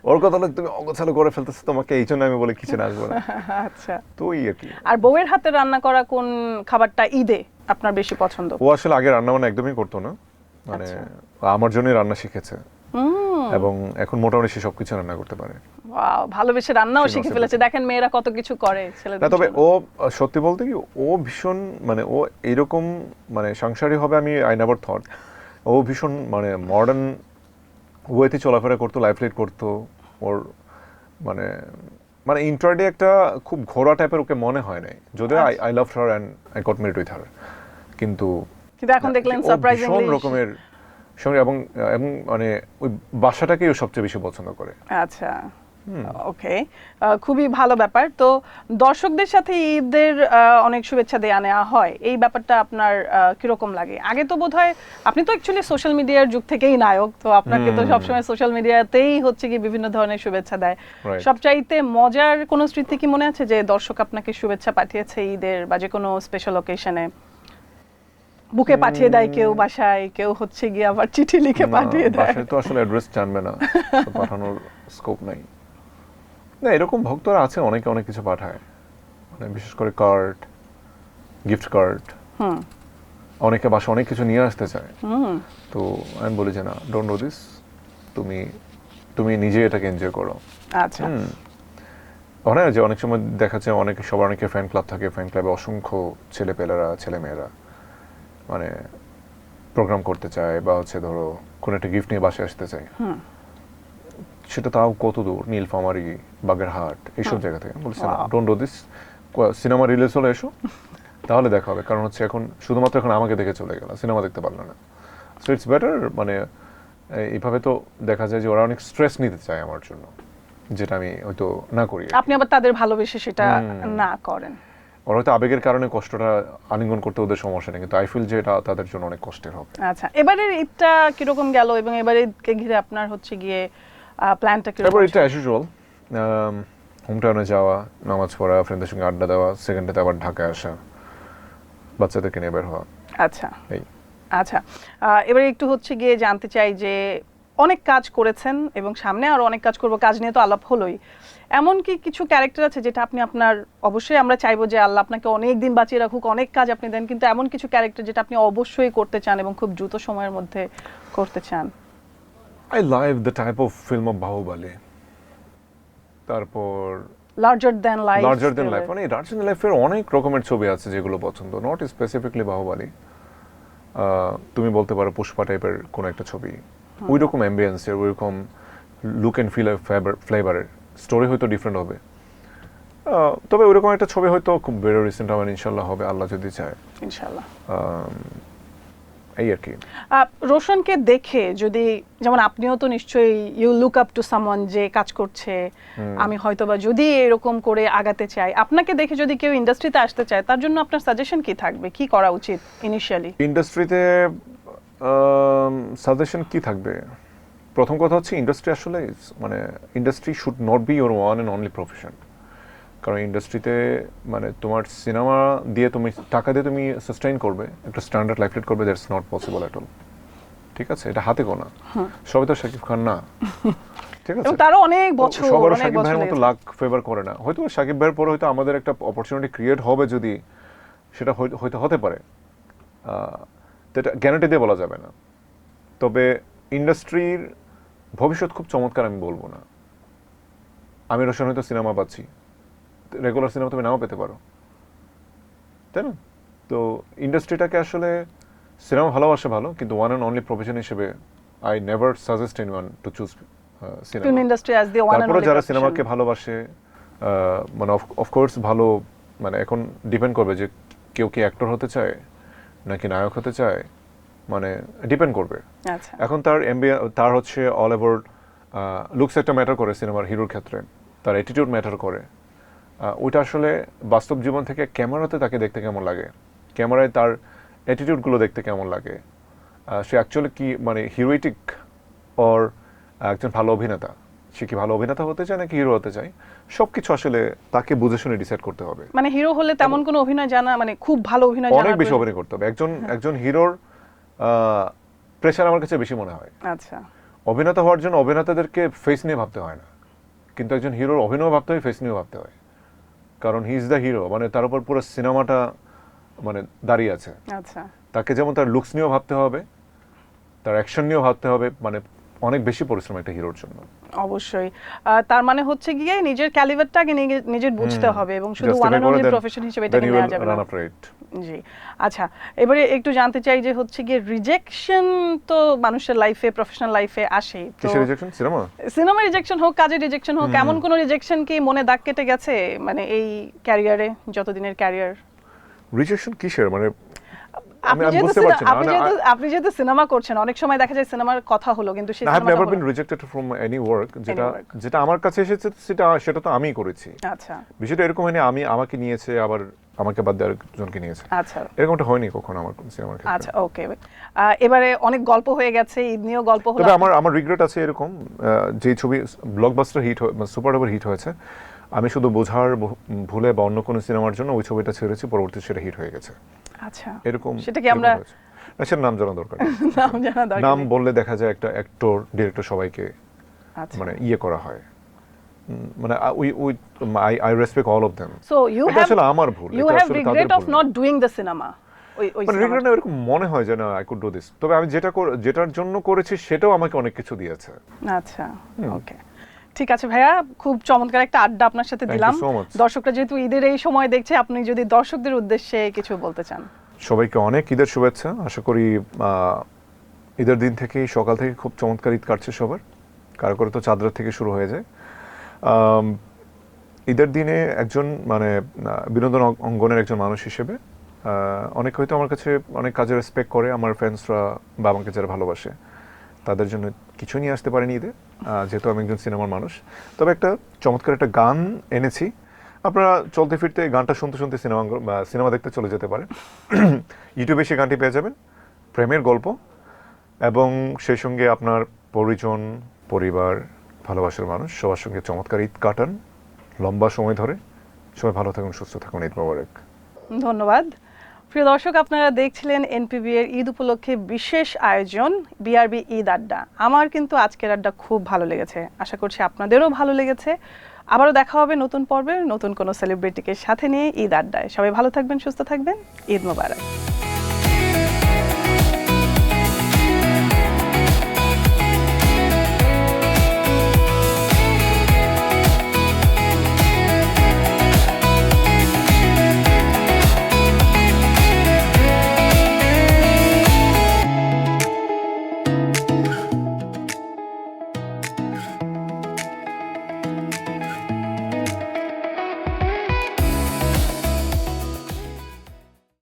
ওর কথা হলো তুমি অগোছালো করে ফেলতেছো, তোমাকে এই জন্য আমি বলি কিচেনে আসবো না। আচ্ছা, তো এই আর কি। আর বউয়ের হাতে রান্না করা কোন খাবারটা ঈদে আপনার বেশি পছন্দ? ও আসলে আগে রান্না বান্না একদমই করতো না, মানে আমার জন্যই রান্না শিখেছে, এবং এখন মোটামুটি সে সবকিছু রান্না করতে পারে। ওয়াও, ভালোবেসে রান্নাও শিখে ফেলেছে। দেখেন মেয়েরা কত কিছু করে ছেলেদের। না, তবে ও সত্যি বলতে কি, ও ভীষণ মানে ও এইরকম মানে সংসারী হবে আমি আই নেভার থট। ও ভীষণ মানে মডার্ন ওয়েতে চলাফেরা করতো, লাইফ লিড করতো। ওর মানে মানে ইন্টারডে একটা খুব ঘোরা টাইপের ওকে মনে হয় নাই, যদিও I love her and I got married with her, কিন্তু এখন দেখলেন সারপ্রাইজিংলি রকমের সঙ্গে, এবং মানে ওই বাসাটাকেই ও সবচেয়ে বেশি পছন্দ করে। আচ্ছা, ওকে, খুবই ভালো ব্যাপার। তো দর্শকদের সাথে ঈদের অনেক শুভেচ্ছা দেয়া নেওয়া হয়, এই ব্যাপারটা আপনার কিরকম লাগে? আগে তো বোধহয় আপনি তো অ্যাকচুয়ালি সোশ্যাল মিডিয়ার যুগ থেকেই নায়ক, তো আপনাকে তো সবসময় সোশ্যাল মিডিয়াতেই হচ্ছে কি বিভিন্ন ধরনের শুভেচ্ছা দেয়। সবচাইতে মজার কোনো স্মৃতি কি মনে আছে যে দর্শক আপনাকে শুভেচ্ছা পাঠিয়েছে ঈদের বা যে কোনো স্পেশাল অকেশনে? বুকে পাঠিয়ে দেয় কেউ বাসায়, কেউ হচ্ছে গিয়ে আবার চিঠি লিখে পাঠিয়ে দেয়। বাসায় তো আসলে অ্যাড্রেস জানবে না, পাঠানোর স্কোপ নাই। না, এরকম ভক্তরা আছে, অনেকে অনেক কিছু পাঠায়, মানে বিশেষ করে কার্ড, গিফট কার্ড। অনেকে বাসা অনেক কিছু নিয়ে আসতে চায়, তো আমি বলি যে না, ডোন্ট ডু দিস, তুমি নিজে এটাকে এনজয় করো। আচ্ছা, যে অনেক সময় দেখা যায় সবার অনেকে ফ্যান ক্লাব থাকে, ফ্যান ক্লাবে অসংখ্য ছেলেমেয়েরা মানে প্রোগ্রাম করতে চায়, বা হচ্ছে ধরো কোন একটা গিফট নিয়ে বাসায় আসতে চায়, সেটা তাও কত দূর, নীলফামারী, বাগেরহাট, এইসব জায়গা থেকে। বলছি না, don't do this, cinema release হলে এসো, তাহলে দেখা হবে। কারণ হচ্ছে এখন শুধুমাত্র এখন আমাকে দেখে চলে গেল, সিনেমা দেখতে পারলো না। সো ইটস বেটার, মানে এইভাবে তো দেখা যায় যে ওরা অনেক স্ট্রেস নিতে চায় আমার জন্য, যেটা আমি হয়তো না করি। আপনি আবার তাদের ভালোবেসে সেটা না করেন। ওরা হয়তো আবেগের কারণে কষ্টটা আলিঙ্গন করতে ওদের সমস্যা নেই, কিন্তু আই ফিল যে এটা তাদের জন্য অনেক কষ্টের হবে। আচ্ছা, এবারের ঈদটা কিরকম গেল, এবং এবারে ঈদকে ঘিরে আপনার হচ্ছে গিয়ে প্ল্যানটা কিরকম? এবার এটা অ্যাজ ইউজুয়াল, হোম টাউনে যাওয়া, নামাজ পড়া, ফ্রেন্ডদের সঙ্গে আড্ডা দেওয়া, সেকেন্ডেতে আবার ঢাকায় আসা, বাচ্চাদেরকে নিয়ে বের হওয়া। আচ্ছা আচ্ছা, এবারে একটু হচ্ছে গিয়ে জানতে চাই যে অনেক কাজ করেছেন এবং সামনে আরো অনেক কাজ করব, কাজ নিয়ে তো আলাপ হলোই। এমন কি কিছু ক্যারেক্টার আছে যেটা আপনি আপনার, অবশ্যই আমরা চাইবো যে আল্লাহ আপনাকে অনেক দিন বাঁচিয়ে রাখুক, অনেক কাজ আপনি দেন, কিন্তু এমন কিছু ক্যারেক্টার যেটা আপনি অবশ্যই করতে চান এবং খুব দ্রুত সময়ের মধ্যে করতে চান? I live the type of film of Baahubali, তারপর লার্জার দ্যান লাইফ মানে লার্জার দ্যান লাইফের অনেক রকমের ছবি আছে যেগুলো পছন্দ, নট স্পেসিফিকলি বাহুবলী। তুমি বলতে পারো পুষ্পা টাইপের কোন একটা ছবি, ওই রকম অ্যাম্বিয়েন্সের, ওই রকম লুক অ্যান্ড ফ্লেভারের, স্টোরি হয়তো ডিফারেন্ট হবে। তবে ওইরকম একটা ছবি হয়তো খুব বেরো রিসেন্ট আমার ইনশাল্লাহ হবে, আল্লাহ যদি চায় ইনশাআল্লাহ। এই আর কি। রোশনকে দেখে যদি, যেমন আপনিও তো নিশ্চয়ই you look up to someone যে কাজ করছে, আমি হয়তোবা যদি এরকম করে আগাতে চাই, আপনাকে দেখে যদি কেউ ইন্ডাস্ট্রিতে আসতে চায়, তার জন্য আপনার সাজেশন কি থাকবে, কি করা উচিত ইনিশিয়ালি? ইন্ডাস্ট্রিতে সাজেশন কি থাকবে? প্রথম কথা হচ্ছে ইন্ডাস্ট্রি আসলে মানে industry should not be your one and only profession. কারণ ইন্ডাস্ট্রিতে মানে তোমার সিনেমা দিয়ে তুমি টাকা দিয়ে তুমি সাস্টেইন করবে, একটা স্ট্যান্ডার্ড লাইফ লিড করবে, that's not possible at all. ঠিক আছে, এটা হাতে গোনা। সবাই তো শাকিব খান না, ঠিক আছে, তারও অনেক বছর, সবার অনেক শাকিব বছর ভাইয়ের মতো লাক ফেভার করে না। হয়তো শাকিব ভাইয়ের পরে হয়তো আমাদের একটা অপরচুনিটি ক্রিয়েট হবে, যদি সেটা হয়তো হতে পারে, এটা গ্যারান্টি দিয়ে বলা যাবে না। তবে ইন্ডাস্ট্রির ভবিষ্যৎ খুব চমৎকার আমি বলবো না। আমি রোশন হয়তো সিনেমা পাচ্ছি, রেগুলার সিনেমা তুমি নাও পেতে পারো, তাই না? তো ইন্ডাস্ট্রিটাকে আসলে সিনেমা ভালোবাসা ভালো, কিন্তু ওয়ান অ্যান্ড অনলি প্রফেশন হিসেবে I never suggest anyone to choose cinema. Industry as the one and তারপরে অনলি যারা সিনেমাকে ভালোবাসে, মানে অফকোর্স ভালো, মানে এখন ডিপেন্ড করবে যে কেউ কি অ্যাক্টর হতে চায় নাকি নায়ক হতে চায়, মানে ডিপেন্ড করবে। আচ্ছা, এখন তার হচ্ছে অল ওভার লুকস একটা ম্যাটার করে সিনেমার হিরোর ক্ষেত্রে, তার অ্যাটিটিউড ম্যাটার করে। ওইটা আসলে বাস্তব জীবন থেকে ক্যামেরাতে তাকে দেখতে কেমন লাগে, ক্যামেরায় তার অ্যাটিটিউডগুলো দেখতে কেমন লাগে, সে অ্যাকচুয়ালি কি মানে হিরোইটিক অর একজন ভালো অভিনেতা, সে কি ভালো অভিনেতা হতে চায় নাকি হিরো হতে চায়, সবকিছু আসলে তাকে বুঝে শুনে ডিসাইড করতে হবে। মানে হিরো হলে তেমন কোনো অভিনয় জানা, মানে খুব ভালো অভিনয় জানা, অনেক বেশি অভিনয় করতে হবে। একজন হিরোর প্রেশার আমার কাছে বেশি মনে হয়। আচ্ছা, অভিনেতা হওয়ার জন্য অভিনেতাদেরকে ফেস নিয়ে ভাবতে হয় না, কিন্তু একজন হিরোর অভিনয় ভাবতে হয়, ফেস নিয়েও ভাবতে হয়। কারণ হি ইজ দ্য হিরো, মানে তার উপর পুরো সিনেমাটা মানে দাঁড়িয়ে আছে। আচ্ছা, তাকে যেমন তার লুকস নিয়েও ভাবতে হবে, তার অ্যাকশন নিয়েও ভাবতে হবে, মানে অনেক বেশি পরিশ্রম একটা হিরোর জন্য। অবশ্যই। তার মানে হচ্ছে গিয়ে নিজের ক্যালিবারটাকে নিজের বুঝতে হবে, এবং শুধু ওয়ান অ্যান্ড অনলি প্রফেশন হিসেবে এটাকে নেওয়া যাবে না। জি, আচ্ছা, এবারে একটু জানতে চাই যে হচ্ছে গিয়ে রিজেকশন তো মানুষের লাইফে, প্রফেশনাল লাইফে আসেই। তো কিসের রিজেকশন? সিনেমা রিজেকশন হোক, কাজের রিজেকশন হোক, এমন কোনো রিজেকশন কি মনে দাগ কেটে গেছে মানে এই ক্যারিয়ারে, যতদিনের ক্যারিয়ার? রিজেকশন কিসের মানে আপনি যেহেতু সিনেমা করছেন, অনেক সময় দেখা যায় সিনেমার কথা হলো কিন্তু সেই I have সিনেমাটা never হলো been rejected from any work, work. যেটা আমার কাছে এসেছে সেটা তো আমিই করেছি। আচ্ছা, বিষয়টা এরকম হয়নি আমাকে নিয়েছে আবার আমাকে বাদ দিয়ে আরেকজনকে নিয়েছে, আচ্ছা, এরকমটা হয়নি কখনো আমার সিনেমার ক্ষেত্রে। আচ্ছা, ওকে। এবারে অনেক গল্প হয়ে গেছে, ঈদ নিয়েও গল্প হলো। তবে আমার রিগ্রেট আছে এরকম, যে ছবি blockbuster hit super duper hit হয়েছে, আমি শুধু বোঝার ভুলে বা অন্য কোনো সিনেমার জন্য ওই ছবিটা ছেড়েছি, পরবর্তীতে সেটা হিট হয়ে গেছে। আচ্ছা, এরকম সেটা কি আমরা সেটা নাম জানা দরকার? নাম বললে দেখা যায় একটা অ্যাক্টর ডিরেক্টর সবাইকে মানে ইয়ে করা হয়, মানে I respect all of them. So এটা আসলে আমার ভুল, you এটা have আসলে তাদের regret of ভুল not doing the cinema. মানে রিগ্রেট না, এরকম মনে হয় যে না I could do this, তবে আমি যেটার জন্য করেছি সেটাও আমাকে অনেক কিছু দিয়েছে। আচ্ছা, ওকে, ঠিক আছে ভাইয়া, খুব চমৎকার একটা আড্ডা আপনার সাথে দিলাম। দর্শকরা যেহেতু ঈদের এই সময় দেখছে, আপনি যদি দর্শকদের উদ্দেশ্যে কিছু বলতে চান। সবাইকে অনেক ঈদের শুভেচ্ছা। আশা করি ঈদের দিন থেকেই সকাল থেকে খুব চমৎকার ঈদ কাটছে সবার, কারো করে তো চাঁদ রাত থেকে শুরু হয়ে যায়। ঈদের দিনে একজন মানে বিনোদন অঙ্গনের একজন মানুষ হিসেবে অনেক হয়তো আমার কাছে অনেক কাজে রেসপেক্ট করে, আমার ফ্রেন্ডসরা বা আমাকে যারা ভালোবাসে তাদের জন্য কিছু নিয়ে আসতে পারিনি ঈদে, যেহেতু আমি একজন সিনেমার মানুষ। তবে একটা চমৎকার একটা গান এনেছি, আপনারা চলতে ফিরতে গানটা শুনতে শুনতে সিনেমা দেখতে চলে যেতে পারেন। ইউটিউবে সেই গানটি পেয়ে যাবেন, প্রেমের গল্প, এবং সেই সঙ্গে আপনার পরিজন, পরিবার, ভালোবাসার মানুষ সবার সঙ্গে চমৎকার ঈদ কাটান লম্বা সময় ধরে। সবাই ভালো থাকুন, সুস্থ থাকুন, ঈদ মোবারক। ধন্যবাদ। প্রিয় দর্শক, আপনারা দেখছিলেন এনপিবি এর ঈদ উপলক্ষে বিশেষ আয়োজন বিআরবি ঈদ আড্ডা। আমার কিন্তু আজকের আড্ডা খুব ভালো লেগেছে, আশা করছি আপনাদেরও ভালো লেগেছে। আবারও দেখা হবে নতুন পর্বে নতুন কোনো সেলিব্রিটিকে সাথে নিয়ে ঈদ আড্ডায়। সবাই ভালো থাকবেন, সুস্থ থাকবেন, ঈদ মোবারক।